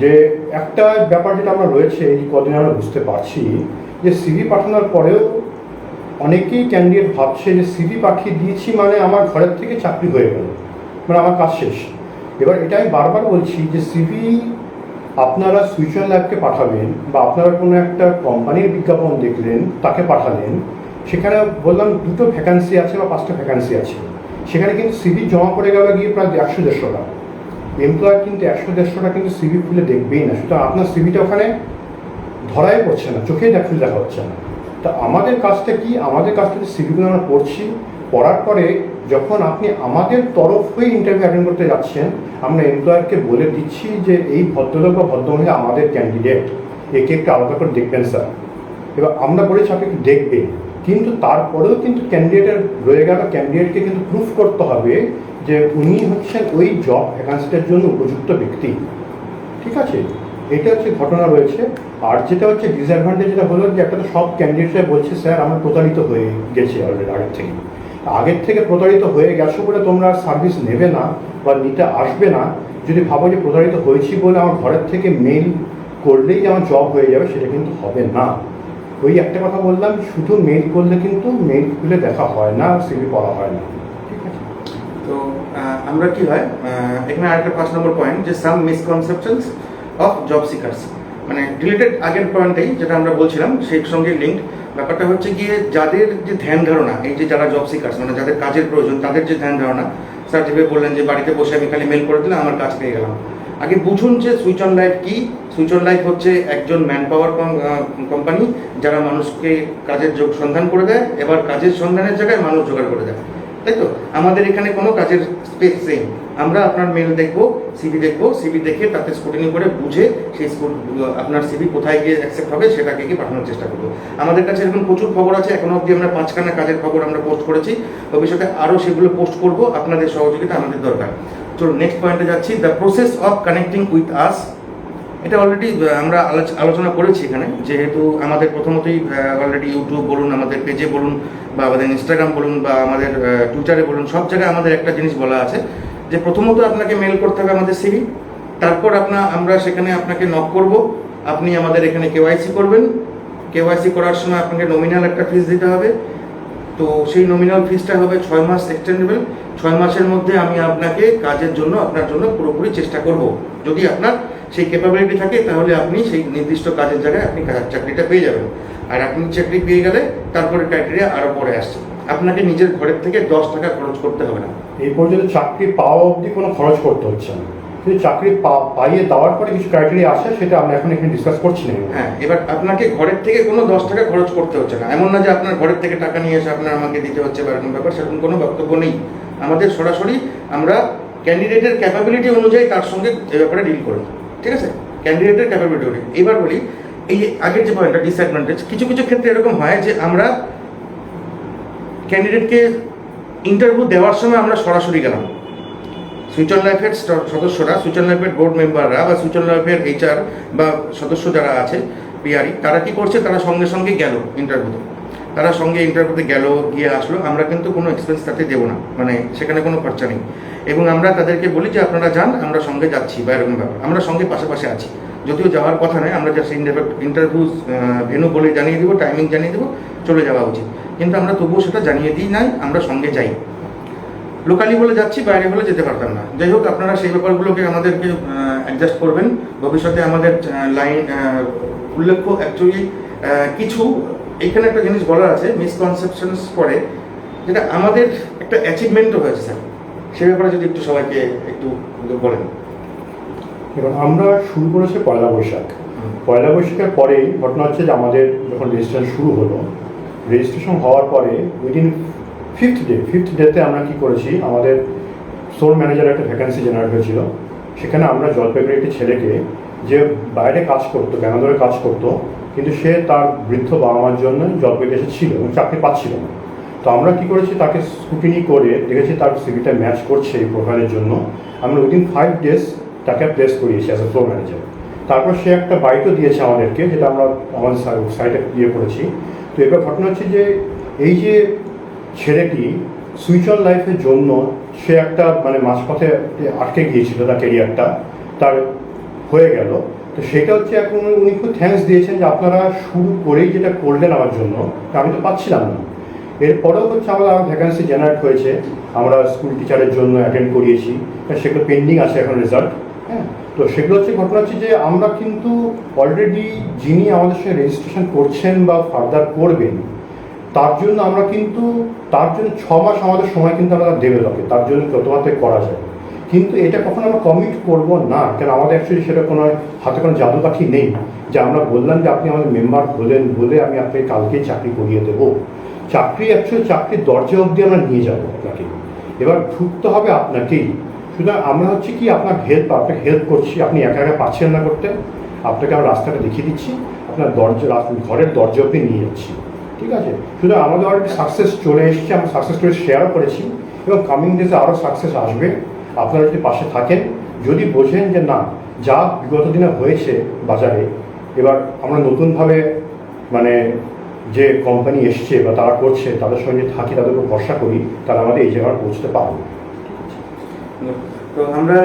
যে একটা ব্যাপার যেটা আমরা রয়েছে এই কদিন আমরা বুঝতে পারছি যে সিভি পাঠানোর পরেও অনেকেই ক্যান্ডিডেট ভাবছে যে সিভি পাঠিয়ে দিয়েছি মানে আমার ঘরের থেকে চাকরি হয়ে গেল, মানে আমার কাজ শেষ। এবার এটা আমি বারবার বলছি যে সিভি আপনারা সুইচ অন লাইফকে পাঠাবেন বা আপনারা কোনো একটা কোম্পানির বিজ্ঞাপন দেখলেন তাকে পাঠালেন, সেখানে বললাম 2টো ভ্যাকান্সি আছে বা 5টা ভ্যাকান্সি আছে, সেখানে কিন্তু সিভি জমা করে গেল গিয়ে প্রায় 100-150টা। এমপ্লয়ার কিন্তু 100-150টা কিন্তু সিভি খুলে দেখবেই না, সুতরাং আপনার সিভিটা ওখানে ধরাই পড়ছে না, চোখেই দেখা হচ্ছে না। তা আমাদের কাজটা কি, আমাদের কাজটা সিভিগুলো আমরা পড়ছি, পড়ার পরে যখন আপনি আমাদের তরফ হয়ে ইন্টারভিউ অ্যাটেন্ড করতে যাচ্ছেন আমরা এমপ্লয়ারকে বলে দিচ্ছি যে এই ভদ্রলোক বা ভদ্রমহিলা আমাদের ক্যান্ডিডেট, একে একটু আলাদা করে দেখবেন স্যার। এবার আমরা বলেছি আপনি একটু দেখবেন, কিন্তু তারপরেও কিন্তু ক্যান্ডিডেটের রয়ে গেল, ক্যান্ডিডেটকে কিন্তু প্রুফ করতে হবে যে উনি হচ্ছেন ওই জব ভ্যাকান্সিটার জন্য উপযুক্ত ব্যক্তি। ঠিক আছে, এটা হচ্ছে ঘটনা রয়েছে। আর যেটা হচ্ছে ডিসঅ্যাডভান্টেজ যেটা হলো যে একটা তো সব ক্যান্ডিডেটরা বলছে স্যার আমরা প্রতারিত হয়ে গেছি অলরেডি আগের থেকে প্রতারিত হয়ে গেছো বলে তোমরা সার্ভিস নেবে না বা নিতে আসবে না। যদি ভাবো যে প্রতারিত হয়েছি বলে আমার ঘরের থেকে মেইল করলেই যে আমার জব হয়ে যাবে, সেটা কিন্তু হবে না। ওই একটা কথা বললাম, শুধু মেইল করলে কিন্তু মেইল খুলে দেখা হয় না, সিভি পড়া হয় না। ঠিক আছে, তো আমরা কি হয় এখানে আরেকটা 5 নম্বর পয়েন্ট যে সাম মিসকনসেপশনস অফ জব সিকার্স, মানে রিলেটেড আগের পয়েন্টেই যেটা আমরা বলছিলাম সেই সঙ্গে লিঙ্ক। ব্যাপারটা হচ্ছে গিয়ে যাদের যে ধ্যান ধারণা, এই যে যারা জব সিকার্স মানে যাদের কাজের প্রয়োজন, তাদের যে ধ্যান ধারণা, স্যার যেভাবে বললেন যে বাড়িতে বসে আমি খালি মেল করে দিলাম আমার কাজ পেয়ে গেলাম। আগে বুঝুন যে সুইচ অন লাইফ কি। সুইচ অন লাইফ হচ্ছে একজন ম্যান পাওয়ার কোম্পানি যারা মানুষকে কাজের সন্ধান করে দেয়, এবার কাজের সন্ধানের জায়গায় মানুষ জোগাড় করে দেয়, তাই তো? আমাদের এখানে কোনো কাজের স্পেস নেই, আমরা আপনার মেল দেখবো, সিভি দেখবো, সিভি দেখে তাতে স্ক্রুটিনি করে বুঝে সেই আপনার সিভি কোথায় গিয়ে অ্যাকসেপ্ট হবে সেটাকে কি পাঠানোর চেষ্টা করবো। আমাদের কাছে এরকম প্রচুর খবর আছে, এখনো অবধি আমরা 5খানা কাজের খবর আমরা পোস্ট করেছি, ভবিষ্যতে আরও সেগুলো পোস্ট করব, আপনাদের সহযোগিতা আমাদের দরকার। চলো নেক্সট পয়েন্টে যাচ্ছি, the process of connecting with us. এটা অলরেডি আমরা আলোচনা করেছি এখানে, যেহেতু আমাদের প্রথমতই অলরেডি ইউটিউব বলুন, আমাদের পেজে বলুন, বা আমাদের ইনস্টাগ্রাম বলুন, বা আমাদের টুইটারে বলুন, সব জায়গায় আমাদের একটা জিনিস বলা আছে যে প্রথমত আপনাকে মেল করতে হবে আমাদের সিভি, তারপর আমরা সেখানে আপনাকে নক করব, আপনি আমাদের এখানে কেওয়াইসি করবেন, কেওয়াইসি করার সময় আপনাকে নমিনাল একটা ফিস দিতে হবে। তো সেই নমিনাল ফিসটা হবে 6 মাস এক্সটেন্ডেবল। 6 মাসের মধ্যে আমি আপনাকে কাজের জন্য আপনার জন্য পুরোপুরি চেষ্টা করব। যদি আপনার সেই ক্যাপাবিলিটি থাকে তাহলে আপনি সেই নির্দিষ্ট কাজের জায়গায় আপনি চাকরিটা পেয়ে যাবেন। আর আপনি চাকরি পেয়ে গেলে তারপরে ক্রাইটেরিয়া আরও পরে আসছে, আপনাকে নিজের ঘরের থেকে 10 টাকা খরচ করতে হবে না। এই পর্যন্ত চাকরি পাওয়া অবধি কোনো খরচ করতে হচ্ছে না, কিন্তু চাকরি পাইয়ে দেওয়ার পরে কিছু ক্রাইটেরিয়া আসে, সেটা আমরা এখন এখানে ডিসকাস করছি না। হ্যাঁ, এবার আপনাকে ঘরের থেকে কোনো 10 টাকা খরচ করতে হচ্ছে না, এমন না যে আপনার ঘরের থেকে টাকা নিয়ে এসে আপনার আমাকে দিতে হচ্ছে বা এরকম ব্যাপার, সেরকম কোনো বক্তব্য নেই। আমাদের সরাসরি আমরা ক্যান্ডিডেটের ক্যাপাবিলিটি অনুযায়ী তার সঙ্গে এ ব্যাপারে ডিল করি। ঠিক আছে, ক্যান্ডিডেটের ক্যাপাবিলিটি অনুযায়ী। এবার বলি এই যে আগের যে পয়েন্টটা ডিসঅ্যাডভান্টেজ, কিছু কিছু ক্ষেত্রে এরকম হয় যে আমরা ক্যান্ডিডেটকে ইন্টারভিউ দেওয়ার সময় আমরা সরাসরি গেলাম, সুইচ অন লাইফের সদস্যরা, সুইচ অন লাইফের বোর্ড মেম্বাররা বা সুইচ অন লাইফের HR বা সদস্য যারা আছে পিআরই, তারা কি করছে, তারা সঙ্গে সঙ্গে গেল ইন্টারভিউতে, তারা সঙ্গে ইন্টারভিউতে গেল, গিয়ে আসলো, আমরা কিন্তু কোনো এক্সপেন্স তাতে দেবো না, মানে সেখানে কোনো খরচা নেই। এবং আমরা তাদেরকে বলি যে আপনারা যান, আমরা সঙ্গে যাচ্ছি বা এরকম ব্যাপার, আমরা সঙ্গে পাশাপাশি আছি, যদিও যাওয়ার কথা নয়, আমরা জাস্ট ইন্টারভিউ ভেন্যু বলে জানিয়ে দেবো, টাইমিং জানিয়ে দেবো, চলে যাওয়া উচিত, কিন্তু আমরা তবুও সেটা জানিয়ে দিই নাই, আমরা সঙ্গে যাই। লোকালি বলে যাচ্ছি, বাইরে হলে যেতে পারতাম না। যাই হোক, আপনারা সেই ব্যাপারগুলোকে আমাদেরকে অ্যাডজাস্ট করবেন ভবিষ্যতে। আমাদের লাইন উল্লেখ্য অ্যাকচুয়ালি কিছু এইখানে একটা জিনিস বলার আছে, মিসকনসেপশনস পরে, যেটা আমাদের একটা অ্যাচিভমেন্টও হয়েছে স্যার, সে ব্যাপারে যদি একটু সবাইকে একটু বলেন। এবার আমরা শুরু করেছি পয়লা বৈশাখ। পয়লা বৈশাখের পরেই ঘটনা হচ্ছে যে আমাদের যখন রেজিস্ট্রেশন শুরু হলো, রেজিস্ট্রেশন হওয়ার পরে উইদিন ফিফথ ডেতে আমরা কি করেছি, আমাদের স্টোর ম্যানেজার একটা ভ্যাকেন্সি জেনারেট হয়েছিল। সেখানে আমরা জলপাইগুড়ির একটি ছেলেকে, যে বাইরে কাজ করতো, ব্যাঙ্গালোরে কাজ করতো, কিন্তু সে তার বৃদ্ধ বাবা মার জন্য জলপাইগুড়ি এসেছিল এবং চাকরি পাচ্ছিল না। তো আমরা কি করেছি, তাকে স্কুটিনি করে দেখেছি তার সিভিটা ম্যাচ করছে এই প্রোফাইলের জন্য। আমরা উইদিন 5 ডেজ তাকে প্লেস করিয়েছি অ্যাজ এ ফ্লোর ম্যানেজার। তারপর সে একটা বাইকও দিয়েছে আমাদেরকে, যেটা আমরা আমাদের সাইটে দিয়ে করেছি। তো এবার ঘটনা হচ্ছে যে এই যে ছেলেটি সুইচ অন লাইফের জন্য সে একটা মানে মাঝপথে আটকে গিয়েছিল, তার ক্যারিয়ারটা তার হয়ে গেল। তো সেটা হচ্ছে এখন উনি খুব থ্যাঙ্কস দিয়েছেন যে আপনারা শুরু করেই যেটা করলেন আমার জন্য, আমি তো পাচ্ছিলাম না। এরপরেও হচ্ছে আমার ভ্যাকেন্সি জেনারেট হয়েছে, আমরা স্কুল টিচারের জন্য অ্যাটেন্ড করিয়েছি, সেগুলো পেন্ডিং আছে এখন রেজাল্ট। হ্যাঁ, তো সেগুলো হচ্ছে ঘটনা হচ্ছে যে আমরা কিন্তু অলরেডি যিনি আমাদের সঙ্গে রেজিস্ট্রেশন করছেন বা ফার্দার করবেন, তার জন্য আমরা কিন্তু তার জন্য 6 মাস আমাদের সময় কিন্তু আমরা দেবে লোকে, তার জন্য যতমাত্র করা যায়। কিন্তু এটা কখনো আমরা কমিট করব না, কেন আমাদের অ্যাকচুয়ালি সেটা কোনো হাতে কোনো জাদুকাঠি নেই যে আমরা বললাম যে আপনি আমাদের মেম্বার হলেন বলে আমি আপনাকে কালকেই চাকরি করিয়ে দেবো। চাকরি অ্যাকচুয়ালি চাকরির দরজা অবধি আমরা নিয়ে যাবো আপনাকে, এবার ঢুকতে হবে আপনাকেই। সুতরাং আমরা হচ্ছে কি আপনাকে হেল্প করছি, আপনি একা একা পাচ্ছেন না করতে, আপনাকে আমরা রাস্তাটা দেখিয়ে দিচ্ছি, আপনার ঘরের দরজা অবধি নিয়ে যাচ্ছি, ঠিক আছে? সুতরাং আমাদের অলরেডি সাকসেস চলে এসেছে, আমরা সাকসেস স্টোরি শেয়ারও করেছি এবং কামিং ডেজে আরও সাকসেস আসবে। আপনারা যদি পাশে থাকেন, যদি বোঝেন যে না যা বিগত দিনে হয়েছে বাজারে, এবার আমরা নতুনভাবে মানে যে কোম্পানি এসছে বা তারা করছে তাদের সঙ্গে থাকি, তাদের উপর ভরসা করি, তারা আমাদের এই জায়গায় পৌঁছতে পারবে। তো আমরা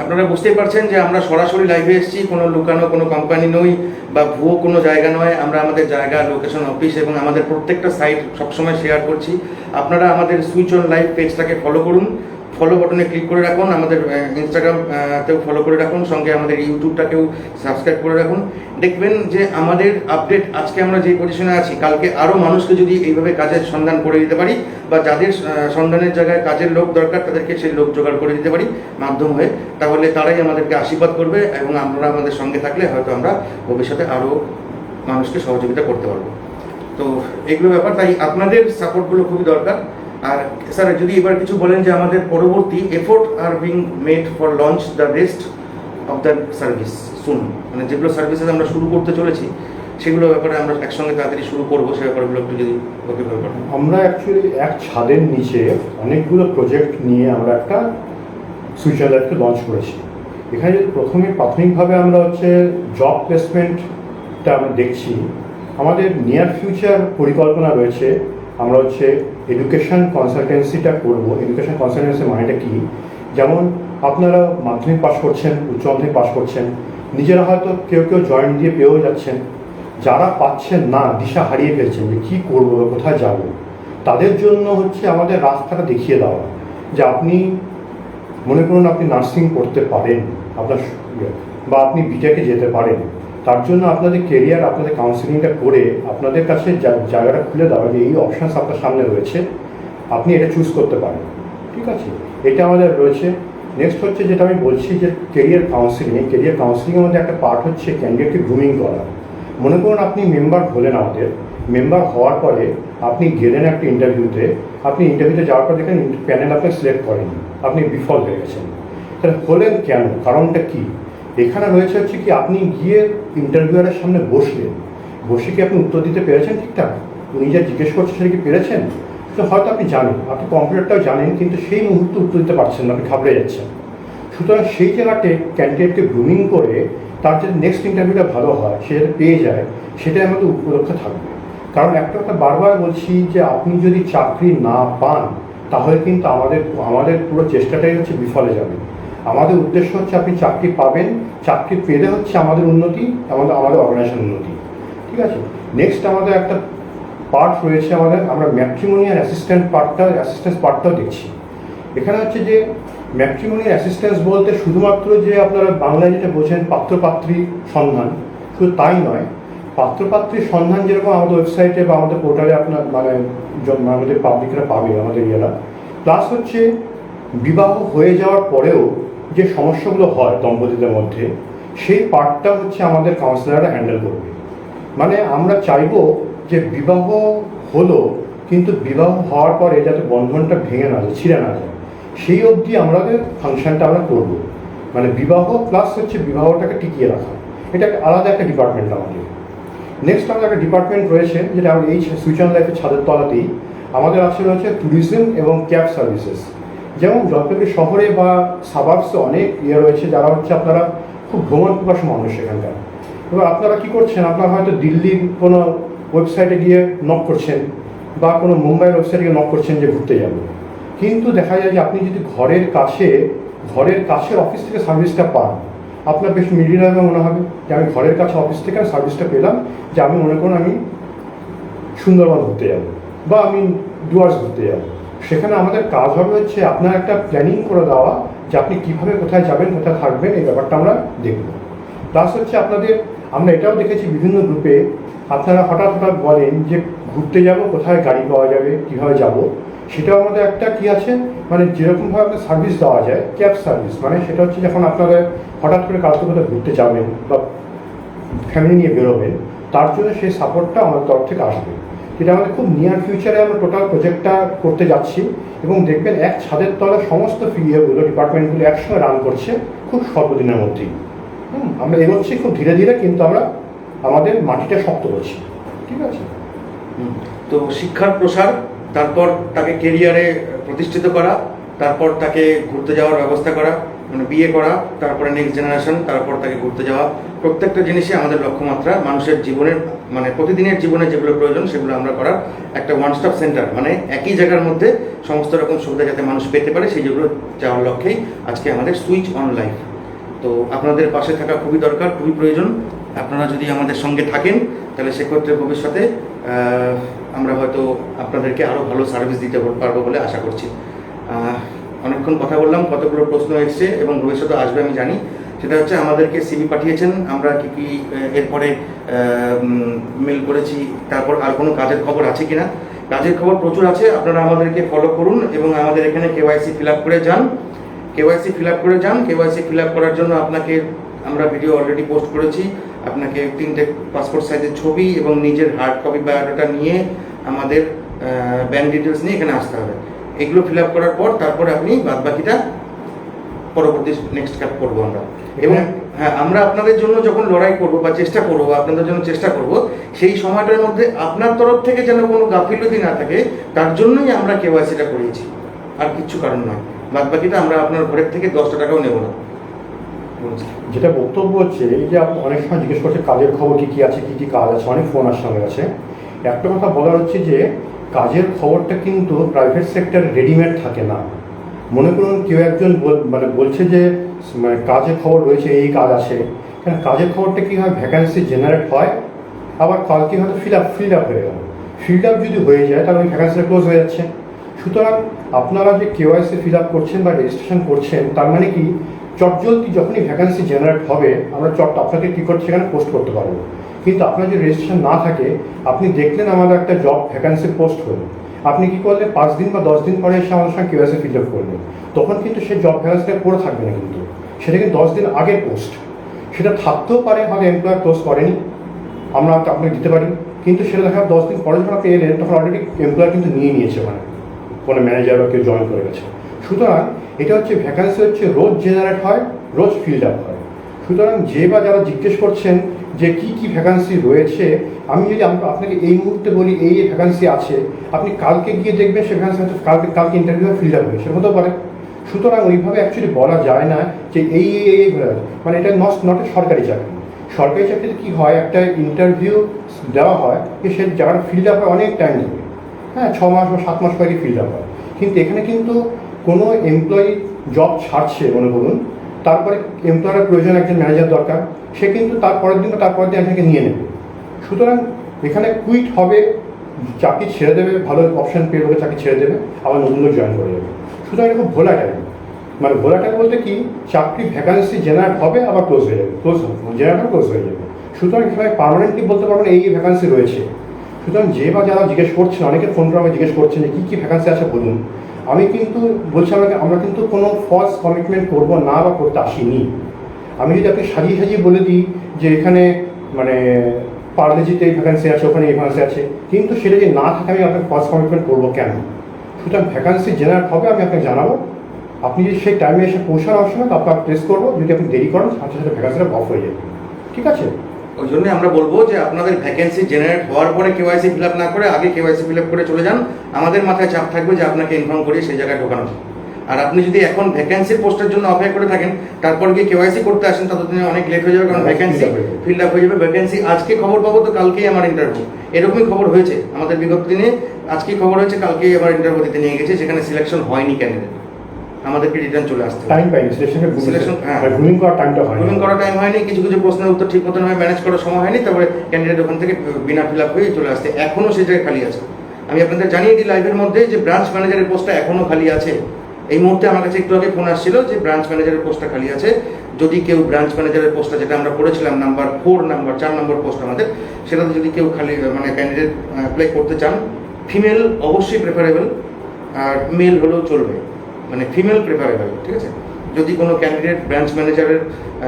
আপনারা বুঝতেই পারছেন যে আমরা সরাসরি লাইভে এসেছি, কোনো লুকানো কোনো কোম্পানি নই বা ভুয়ো কোনো জায়গা নয়। আমরা আমাদের জায়গা, লোকেশন, অফিস এবং আমাদের প্রত্যেকটা সাইট সবসময় শেয়ার করছি। আপনারা আমাদের সুইচ অন লাইভ পেজটাকে ফলো করুন, ফলো বাটনে ক্লিক করে রাখুন, আমাদের ইনস্টাগ্রামতেও ফলো করে রাখুন, সঙ্গে আমাদের ইউটিউবটাকেও সাবস্ক্রাইব করে রাখুন। দেখবেন যে আমাদের আপডেট, আজকে আমরা যে পজিশনে আছি, কালকে আরও মানুষকে যদি এইভাবে কাজের সন্ধান করে দিতে পারি বা যাদের সন্ধানের জায়গায় কাজের লোক দরকার তাদেরকে সেই লোক জোগাড় করে দিতে পারি মাধ্যম হয়ে, তাহলে তারাই আমাদেরকে আশীর্বাদ করবে এবং আপনারা আমাদের সঙ্গে থাকলে হয়তো আমরা ভবিষ্যতে আরও মানুষকে সহযোগিতা করতে পারবো। তো এগুলো ব্যাপার, তাই আপনাদের সাপোর্টগুলো খুবই দরকার। আর স্যার যদি এবার কিছু বলেন যে আমাদের পরবর্তী effort are being made for launch the rest of the service soon, মানে যেগুলো সার্ভিসেস আমরা শুরু করতে চলেছি সেগুলো ব্যাপারে আমরা একসঙ্গে তাড়াতাড়ি শুরু করবো, সে ব্যাপারগুলো একটু যদি ওকে ব্যাপার। আমরা অ্যাকচুয়ালি এক ছাদের নিচে অনেকগুলো প্রজেক্ট নিয়ে আমরা একটা সুইচ অন লাইফকে লঞ্চ করেছি। এখানে প্রথমে প্রাথমিকভাবে আমরা হচ্ছে জব প্লেসমেন্টটা আমরা দেখছি। আমাদের নিয়ার ফিউচার পরিকল্পনা রয়েছে, আমরা হচ্ছে এডুকেশন কনসালটেন্সিটা করব। এডুকেশন কনসালটেন্সি মানেটা কি, যেমন আপনারা মাধ্যমিক পাস করছেন, উচ্চ মাধ্যমিক পাস করছেন, নিজেরা হয়তো কেউ কেউ জয়েন্ট দিয়ে পেয়েও যাচ্ছেন, যারা পাচ্ছেন না, দিশা হারিয়ে ফেলছেন যে কী করবো, কোথায় যাব, তাদের জন্য হচ্ছে আমাদের রাস্তাটা দেখিয়ে দেওয়া। যে আপনি মনে করুন আপনি নার্সিং করতে পারেন আপনার, বা আপনি বিটেকে যেতে পারেন, তার জন্য আপনাদের কেরিয়ার, আপনাদের কাউন্সিলিংটা করে আপনাদের কাছে জায়গাটা খুলে দেওয়া যে এই অপশানস আপনার সামনে রয়েছে, আপনি এটা চুজ করতে পারেন, ঠিক আছে? এটা আমাদের রয়েছে। নেক্সট হচ্ছে যেটা আমি বলছি যে কেরিয়ার কাউন্সিলিং। এই কেরিয়ার কাউন্সিলিংয়ের মধ্যে একটা পার্ট হচ্ছে ক্যান্ডিডেটকে গ্রুমিং করা। মনে করুন আপনি মেম্বার হলেন, আমাদের মেম্বার হওয়ার পরে আপনি গেলেন একটা ইন্টারভিউতে, আপনি ইন্টারভিউতে যাওয়ার পর দেখেন প্যানেল আপনি সিলেক্ট করেনি, আপনি বিফল হয়ে গেছেন। তাহলে হলেন কেন, কারণটা কী? এখানে রয়েছে হচ্ছে কি আপনি গিয়ে ইন্টারভিউয়ারের সামনে বসলেন, বসে কি আপনি উত্তর দিতে পেরেছেন ঠিকঠাক, উনি যা জিজ্ঞেস করছে সেটা কি পেরেছেন? তো হয়তো আপনি জানেন, আপনি কম্পিউটারটাও জানেন, কিন্তু সেই মুহূর্তে উত্তর দিতে পারছেন না, আপনি ঘাবড়ে যাচ্ছেন। সুতরাং সেই জায়গাতে ক্যান্ডিডেটকে গ্রুমিং করে তার যদি নেক্সট ইন্টারভিউটা ভালো হয়, সে যাতে পেয়ে যায়, সেটাই আমাদের উপলক্ষ থাকবে। কারণ একটা কথা বারবার বলছি যে আপনি যদি চাকরি না পান, তাহলে কিন্তু আমাদের পুরো চেষ্টাটাই হচ্ছে বিফলে যাবে। আমাদের উদ্দেশ্য হচ্ছে আপনি চাকরি পাবেন, চাকরি পেলে হচ্ছে আমাদের উন্নতি, আমাদের অর্গানাইজেশন উন্নতি। ঠিক আছে, নেক্সট আমাদের একটা পার্ট রয়েছে, আমরা ম্যাট্রিমোনিয়াল অ্যাসিস্ট্যান্স পার্টটাও দেখছি। এখানে হচ্ছে যে ম্যাট্রিমোনিয়াল অ্যাসিস্ট্যান্স বলতে শুধুমাত্র যে আপনারা বাংলায় যেটা বোঝেন পাত্রপাত্রী সন্ধান, শুধু তাই নয়, পাত্রপাত্রীর সন্ধান যেরকম আমাদের ওয়েবসাইটে বা আমাদের পোর্টালে আপনার আমাদের পাবলিকরা পাবে, আমাদের ইয়েরা, প্লাস হচ্ছে বিবাহ হয়ে যাওয়ার পরেও যে সমস্যাগুলো হয় দম্পতিদের মধ্যে, সেই পার্টটা হচ্ছে আমাদের কাউন্সিলাররা হ্যান্ডেল করবে। মানে আমরা চাইবো যে বিবাহ হলো, কিন্তু বিবাহ হওয়ার পরে যাতে বন্ধনটা ভেঙে না যায়, ছিঁড়ে না যায়, সেই অবধি আমাদের ফাংশনটা আমরা করবো। মানে বিবাহ প্লাস হচ্ছে বিবাহটাকে টিকিয়ে রাখা, এটা আলাদা একটা ডিপার্টমেন্ট আমাদের। নেক্সট আমাদের একটা ডিপার্টমেন্ট রয়েছে, যেটা আমাদের এই সুইচ লাইফের ছাদের তলাতেই আমাদের রয়েছে ট্যুরিজম এবং ক্যাব সার্ভিসেস। যেমন জলপাইগুড়ি শহরে বা সাবার্বসে অনেক রয়েছে যারা হচ্ছে আপনারা খুব ভ্রমণ পিপাসু মানুষ এখানকার। এবার আপনারা কি করছেন, আপনারা হয়তো দিল্লির কোনো ওয়েবসাইটে গিয়ে নক করছেন বা কোনো মুম্বাইয়ের ওয়েবসাইটে গিয়ে নক করছেন যে ঘুরতে যাবো, কিন্তু দেখা যায় যে আপনি যদি ঘরের কাছের অফিস থেকে সার্ভিসটা পান, আপনার বেশ মিডিয়ামে মনে হবে যে আমি ঘরের কাছে অফিস থেকে সার্ভিসটা পেলাম, যে আমি মনে করুন আমি সুন্দরবন ঘুরতে যাবো বা আমি ডুয়ার্স ঘুরতে যাবো। সেখানে আমাদের কাজ হবে হচ্ছে আপনার একটা প্ল্যানিং করে দেওয়া, যে আপনি কীভাবে কোথায় যাবেন, কোথায় থাকবেন, এই ব্যাপারটা আমরা দেখব। প্লাস হচ্ছে আমরা এটাও দেখেছি বিভিন্ন গ্রুপে আপনারা হঠাৎ বলেন যে ঘুরতে যাব, কোথায় গাড়ি পাওয়া যাবে, কীভাবে যাব, সেটাও আমাদের একটা কি আছে, মানে যেরকমভাবে আপনার সার্ভিস দেওয়া যায় ক্যাব সার্ভিস, মানে সেটা হচ্ছে যখন আপনারা হঠাৎ করে কাউকে কোথাও ঘুরতে যাবেন বা ফ্যামিলি নিয়ে বেরোবেন, তার জন্য সেই সাপোর্টটা আমাদের তরফ থেকে আসবে। যেটা আমাদের খুব নিয়ার ফিউচারে আমরা টোটাল প্রজেক্টটা করতে যাচ্ছি, এবং দেখবেন এক ছাদের তলায় সমস্ত ডিপার্টমেন্টগুলো একসঙ্গে রান করছে খুব স্বল্প দিনের মধ্যেই। আমরা এগোচ্ছি খুব ধীরে ধীরে, কিন্তু আমরা আমাদের মাটিটা শক্ত করছি। ঠিক আছে, তো শিক্ষার প্রসার, তারপর তাকে কেরিয়ারে প্রতিষ্ঠিত করা, তারপর তাকে ঘুরতে যাওয়ার ব্যবস্থা করা, মানে বিয়ে করা, তারপরে নেক্সট জেনারেশন, তারপর তাকে ঘুরতে যাওয়া, প্রত্যেকটা জিনিসই আমাদের লক্ষ্যমাত্রা। মানুষের জীবনের মানে প্রতিদিনের জীবনে যেগুলো প্রয়োজন সেগুলো আমরা করার একটা ওয়ান স্টপ সেন্টার, মানে একই জায়গার মধ্যে সমস্ত রকম সুবিধা যাতে মানুষ পেতে পারে, সেই যেগুলো যাওয়ার লক্ষ্যেই আজকে আমাদের সুইচ অন লাইফ। তো আপনাদের পাশে থাকা খুবই দরকার, খুবই প্রয়োজন। আপনারা যদি আমাদের সঙ্গে থাকেন, তাহলে সেক্ষেত্রে ভবিষ্যতে আমরা হয়তো আপনাদেরকে আরও ভালো সার্ভিস দিতে পারবো বলে আশা করছি। অনেকক্ষণ কথা বললাম, কতগুলো প্রশ্ন এসছে এবং ভবিষ্যতে আসবে আমি জানি। সেটা হচ্ছে আমাদেরকে সিভি পাঠিয়েছেন, আমরা কি এরপরে মেল করেছি, তারপর আর কোনো কাজের খবর আছে কিনা। কাজের খবর প্রচুর আছে, আপনারা আমাদেরকে ফলো করুন এবং আমাদের এখানে কেওয়াইসি ফিল আপ করে যান। কেওয়াইসি ফিল আপ করার জন্য আপনাকে আমরা ভিডিও অলরেডি পোস্ট করেছি। আপনাকে 3টে পাসপোর্ট সাইজের ছবি এবং নিজের হার্ড কপি বায়োডাটা নিয়ে আমাদের ব্যাংক ডিটেলস নিয়ে এখানে আসতে হবে। এগুলো ফিল আপ করার পর তারপরে আপনি বাদবাকিটা পরবর্তী নেক্সট কাজ করবো আমরা। এবং হ্যাঁ, আমরা আপনাদের জন্য যখন লড়াই করবো বা চেষ্টা করবো, আপনাদের জন্য চেষ্টা করব, সেই সময়টার মধ্যে আপনার তরফ থেকে যেন কোনো গাফিলতি না থাকে, তার জন্যই আমরা কেওয়াইসিটা করিয়েছি, আর কিচ্ছু কারণ নয়। বাদবাকিটা আমরা আপনার ঘরের থেকে 10 টাকাও নেব না। যেটা বক্তব্য হচ্ছে, এই যে আপনি অনেক সময় জিজ্ঞেস করছে কাজের খবর কি আছে, কি কাজ আছে, অনেক ফোন আসছে আমার কাছে। একটা কথা বলার হচ্ছে যে কাজের খবরটা কিন্তু প্রাইভেট সেক্টরে রেডিমেড থাকে না। মনে করুন কেউ একজন বলছে যে মানে কাজের খবর রয়েছে, এই কাজ আছে, কারণ কাজের খবরটা কি হয়, ভ্যাকান্সি জেনারেট হয়, আবার কালকে হয়তো ফিল আপ হয়ে গেল। ফিল আপ যদি হয়ে যায় তাহলে ওই ভ্যাকান্সিটা ক্লোজ হয়ে যাচ্ছে। সুতরাং আপনারা যে কেওয়াইসি ফিল আপ করছেন বা রেজিস্ট্রেশন করছেন, তার মানে কি চটজলদি যখনই ভ্যাকান্সি জেনারেট হবে আমরা আপনাকে কী করতে সেখানে পোস্ট করতে পারবো। কিন্তু আপনার যদি রেজিস্ট্রেশন না থাকে, আপনি দেখলেন আমাদের একটা জব ভ্যাকান্সি পোস্ট হলো, আপনি কি করলেন 5 দিন বা 10 দিন পরে এসে আমাদের সঙ্গে কেওয়াইসি ফিল আপ করলেন, তখন কিন্তু সেই জব ভ্যাকান্সিটা পড়ে থাকবে না, কিন্তু সেটা কিন্তু 10 দিন আগের পোস্ট। সেটা থাকতেও পারে হয়তো এমপ্লয়ার ক্লোজ করেনি, আমরা আপনাকে দিতে পারি, কিন্তু সেটা দেখা 10 দিন পরে যখন আপনি এলেন তখন অলরেডি এমপ্লয়ার কিন্তু নিয়ে নিয়েছে, মানে কোনো ম্যানেজার বা কেউ জয়েন করে গেছে। সুতরাং এটা হচ্ছে ভ্যাকান্সি হচ্ছে রোজ জেনারেট হয়, রোজ ফিল আপ হয়। সুতরাং যে বা যারা জিজ্ঞেস করছেন যে কি কি ভ্যাকান্সি রয়েছে, আমি যদি আপনাকে এই মুহূর্তে বলি এই ভ্যাকান্সি আছে, আপনি কালকে গিয়ে দেখবেন সে ভ্যাকান্সি হয়তো কালকে ইন্টারভিউ ফিল আপ হয়েছে, হতে পারে। সুতরাং ওইভাবে অ্যাকচুয়ালি বলা যায় না যে এই মানে এটা নট এ সরকারি চাকরি। সরকারি চাকরিতে কী হয়, একটা ইন্টারভিউ দেওয়া হয়, সে জায়গাটা ফিল আপ হয় অনেক টাইম নেবে, হ্যাঁ 6 মাস বা 7 মাস পরে ফিল আপ হয়। কিন্তু এখানে কিন্তু কোনো এমপ্লয়ি জব ছাড়ছে মনে করুন, তারপরে এমপ্লয়ারের প্রয়োজন একজন ম্যানেজার দরকার, সে কিন্তু তারপরের দিন বা তারপরের দিন একজনকে নিয়ে নেবে। সুতরাং এখানে কুইট হবে, চাকরি ছেড়ে দেবে, ভালো অপশন পেয়ে লোকে চাকরি ছেড়ে দেবে, আবার নতুন লোক জয়েন করে যাবে। সুতরাং এটা খুব ভোলাটাইল। মানে ভোলাটাইল বলতে কি, চাকরি ভ্যাকান্সি জেনারেট হবে আবার ক্লোজ হয়ে যাবে, জেনারেট ক্লোজ হয়ে যাবে। সুতরাং এখানে পার্মানেন্টলি বলতে পারবেন এই ভ্যাকান্সি রয়েছে। সুতরাং যে বা যারা জিজ্ঞেস করছেন, অনেকে ফোন করে আমাকে জিজ্ঞেস করছেন যে কী কী ভ্যাকান্সি আছে বলুন, আমি কিন্তু বলছি আমরা কিন্তু কোনো ফলস কমিটমেন্ট করবো না বা করতে আসিনি। আমি যদি আপনি সাজিয়ে বলে দিই যে এখানে মানে পার্লেজিতে এই ভ্যাকান্সি আছে, ওখানে এই ভ্যাকান্সি আছে, কিন্তু সেটা যদি না থাকে আমি আপনাকে ফলস কমিটমেন্ট করবো কেন? সুতরাং ভ্যাকান্সি জেনারেট হবে, আমি আপনাকে জানাবো। আপনি যদি সেই টাইমে এসে পৌঁছানোর সময় তো আপনার টেস্ট করবো, যদি আপনি দেরি করেন সাথে সাথে ভ্যাকান্সিটা অফ হয়ে যাবে। ঠিক আছে? ওই জন্য আমরা বলবো যে আপনাদের ভ্যাকেন্সি জেনারেট হওয়ার পরে কেওয়াইসি ফিল আপ না করে আগে কেওয়াইসি ফিল আপ করে চলে যান। আমাদের মাথায় চাপ থাকবে যে আপনাকে ইনফর্ম করিয়ে সেই জায়গায় ঢোকানো। আর আপনি যদি এখন ভ্যাকেন্সির পোস্টের জন্য অপেক্ষা করে থাকেন, তারপর গিয়ে কেওয়াইসি করতে আসেন, ততদিনে অনেক লেট হয়ে যাবে, কারণ ভ্যাকেন্সি ফিল আপ হয়ে যাবে। ভ্যাকেন্সি আজকে খবর পাবো তো কালকেই আমার ইন্টারভিউ, এরকমই খবর হয়েছে আমাদের বিগত দিনে। আজকেই খবর হয়েছে কালকেই আমার ইন্টারভিউ দিতে নিয়ে গেছে, সেখানে সিলেকশন হয়নি ক্যান্ডিডেট, আমাদেরকে রিটার্ন চলে আসতে টাইম পাইনি, সিলেকশন গ্রুমিং করার টাইমটা হয়নি, গ্রুমিং করার টাইম হয়নি, কিছু কিছু প্রশ্নের উত্তর ঠিক মতন হয় ম্যানেজ করার সময় হয়নি, তারপরে ক্যান্ডিডেট ওখান থেকে বিনা ফিল আপ হয়ে চলে আসতে। এখনও সেই জায়গায় খালি আছে। আমি আপনাদের জানিয়ে দিই লাইভের মধ্যে যে ব্রাঞ্চ ম্যানেজারের পোস্টটা এখনও খালি আছে। এই মুহূর্তে আমার কাছে একটু আগে ফোন আসছিল যে ব্রাঞ্চ ম্যানেজারের পোস্টটা খালি আছে। যদি কেউ ব্রাঞ্চ ম্যানেজারের পোস্টটা, যেটা আমরা করেছিলাম নাম্বার 4 নম্বর পোস্ট আমাদের, সেটাতে যদি কেউ খালি মানে ক্যান্ডিডেট অ্যাপ্লাই করতে চান, ফিমেল অবশ্যই প্রেফারেবল, আর মেল হলেও চলবে, মানে ফিমেল প্রেফারেবল। ঠিক আছে? যদি কোনো ক্যান্ডিডেট ব্রাঞ্চ ম্যানেজারের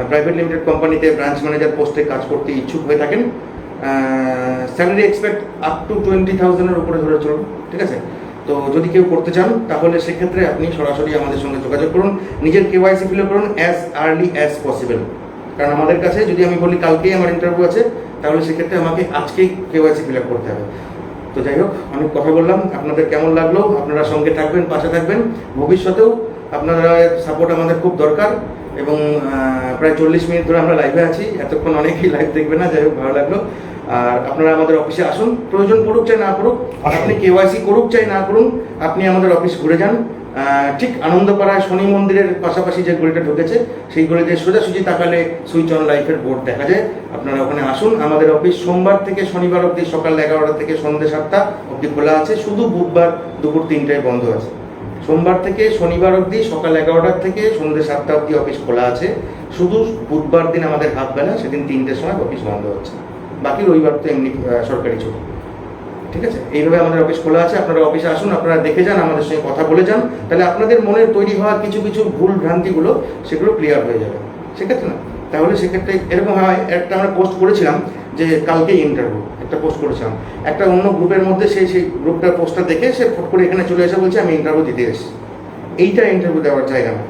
প্রাইভেট লিমিটেড কোম্পানিতে ব্রাঞ্চ ম্যানেজার পোস্টে কাজ করতে ইচ্ছুক হয়ে থাকেন, স্যালারি এক্সপেক্ট আপ টু 20,000-এর উপরে ধরে চলুন। ঠিক আছে? তো যদি কেউ করতে চান তাহলে সেক্ষেত্রে আপনি সরাসরি আমাদের সঙ্গে যোগাযোগ করুন, নিজের কেওয়াইসি ফিল করুন অ্যাজ আর্লি অ্যাজ পসিবল। কারণ আমাদের কাছে যদি আমি বলি কালকেই আমার ইন্টারভিউ আছে, তাহলে সেক্ষেত্রে আমাকে আজকেই কেওয়াইসি ফিল করতে হবে। তো যাই হোক, অনেক কথা বললাম, আপনাদের কেমন লাগলো? আপনারা সঙ্গে থাকবেন, পাশে থাকবেন, ভবিষ্যতেও আপনারা সাপোর্ট আমাদের খুব দরকার। এবং প্রায় 40 মিনিট ধরে আমরা লাইভে আছি, এতক্ষণ অনেকেই লাইভ দেখবে না, যাই হোক ভালো লাগলো। আর আপনারা আমাদের অফিসে আসুন, প্রয়োজন পড়ুক চাই না পড়ুক, আপনি কেওয়াইসি করুক চাই না করুন, আপনি আমাদের অফিস ঘুরে যান। ঠিক আনন্দপাড়ায় শনি মন্দিরের পাশাপাশি যে গলিটা ঢুকেছে, সেই গলিতে সোজাসুজি তাকালে সুইচ অন লাইফের বোর্ড দেখা যায়। আপনারা ওখানে আসুন। আমাদের অফিস সোমবার থেকে শনিবার অবধি সকাল 11টা থেকে সন্ধ্যে 7টা অবধি খোলা আছে, শুধু বুধবার দুপুর 3টায় বন্ধ আছে। সোমবার থেকে শনিবার অবধি সকাল 11টা থেকে সন্ধ্যে 7টা অবধি অফিস খোলা আছে, শুধু বুধবার দিন আমাদের হাফ বেলা, সেদিন 3টের সময় অফিস বন্ধ হচ্ছে, বাকি রবিবার তো এমনি সরকারি ছুটি। ঠিক আছে? এইভাবে আমাদের অফিস খোলা আছে, আপনারা অফিসে আসুন, আপনারা দেখে যান, আমাদের সঙ্গে কথা বলে যান, তাহলে আপনাদের মনে তৈরি হওয়া কিছু কিছু ভুল ভ্রান্তিগুলো সেগুলো ক্লিয়ার হয়ে যাবে। সেক্ষেত্রে না, তাহলে সেক্ষেত্রে এরকম হয়, একটা আমরা পোস্ট করেছিলাম যে কালকেই ইন্টারভিউ, একটা পোস্ট করেছিলাম, একটা অন্য গ্রুপের মধ্যে সেই গ্রুপটার পোস্টটা দেখে সে ফট করে এখানে চলে এসে বলছে আমি ইন্টারভিউ দিতে এসেছি। এইটা ইন্টারভিউ দেওয়ার জায়গা না।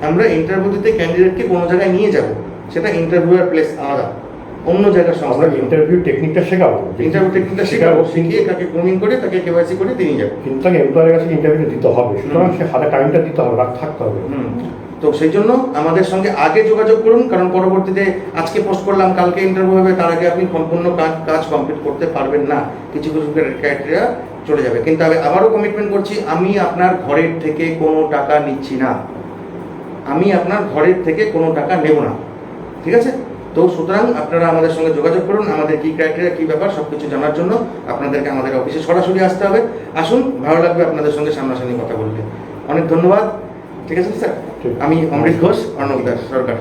আমরা ইন্টারভিউ দিতে ক্যান্ডিডেটকে কোনো জায়গায় নিয়ে যাব, সেটা ইন্টারভিউয়ার প্লেস আলাদা, অন্য জায়গার সংস্থা। আমরা ইন্টারভিউ টেকনিকটা শেখাবো, শিখিয়ে তাকে গ্রুমিং করে তাকে কেওয়াইসি করে দিয়ে যাবো। কিন্তু তাকে এমপ্লয়ের কাছে ইন্টারভিউটা দিতে হবে, সুতরাং সে হাতে টাইমটা দিতে হবে, থাকতে হবে। তো সেই জন্য আমাদের সঙ্গে আগে যোগাযোগ করুন, কারণ পরবর্তীতে আজকে পোস্ট করলাম কালকে ইন্টারভিউ হবে, তার আগে আপনি সম্পূর্ণ কাজ কমপ্লিট করতে পারবেন না, কিছু কিছু ক্রাইটেরিয়া চলে যাবে। কিন্তু আমি আবারও কমিটমেন্ট করছি, আমি আপনার ঘরের থেকে কোনো টাকা নিচ্ছি না, আমি আপনার ঘরের থেকে কোনো টাকা নেব না। ঠিক আছে? তো সুতরাং আপনারা আমাদের সঙ্গে যোগাযোগ করুন, আমাদের কি ক্রাইটেরিয়া কি ব্যাপার সব কিছু জানার জন্য আপনাদেরকে আমাদের অফিসে সরাসরি আসতে হবে। আসুন, ভালো লাগবে আপনাদের সঙ্গে সামনাসামনি কথা বলতে। অনেক ধন্যবাদ। ঠিক আছে স্যার, আমি অমৃত ঘোষ, অর্ণব দাস সরকার।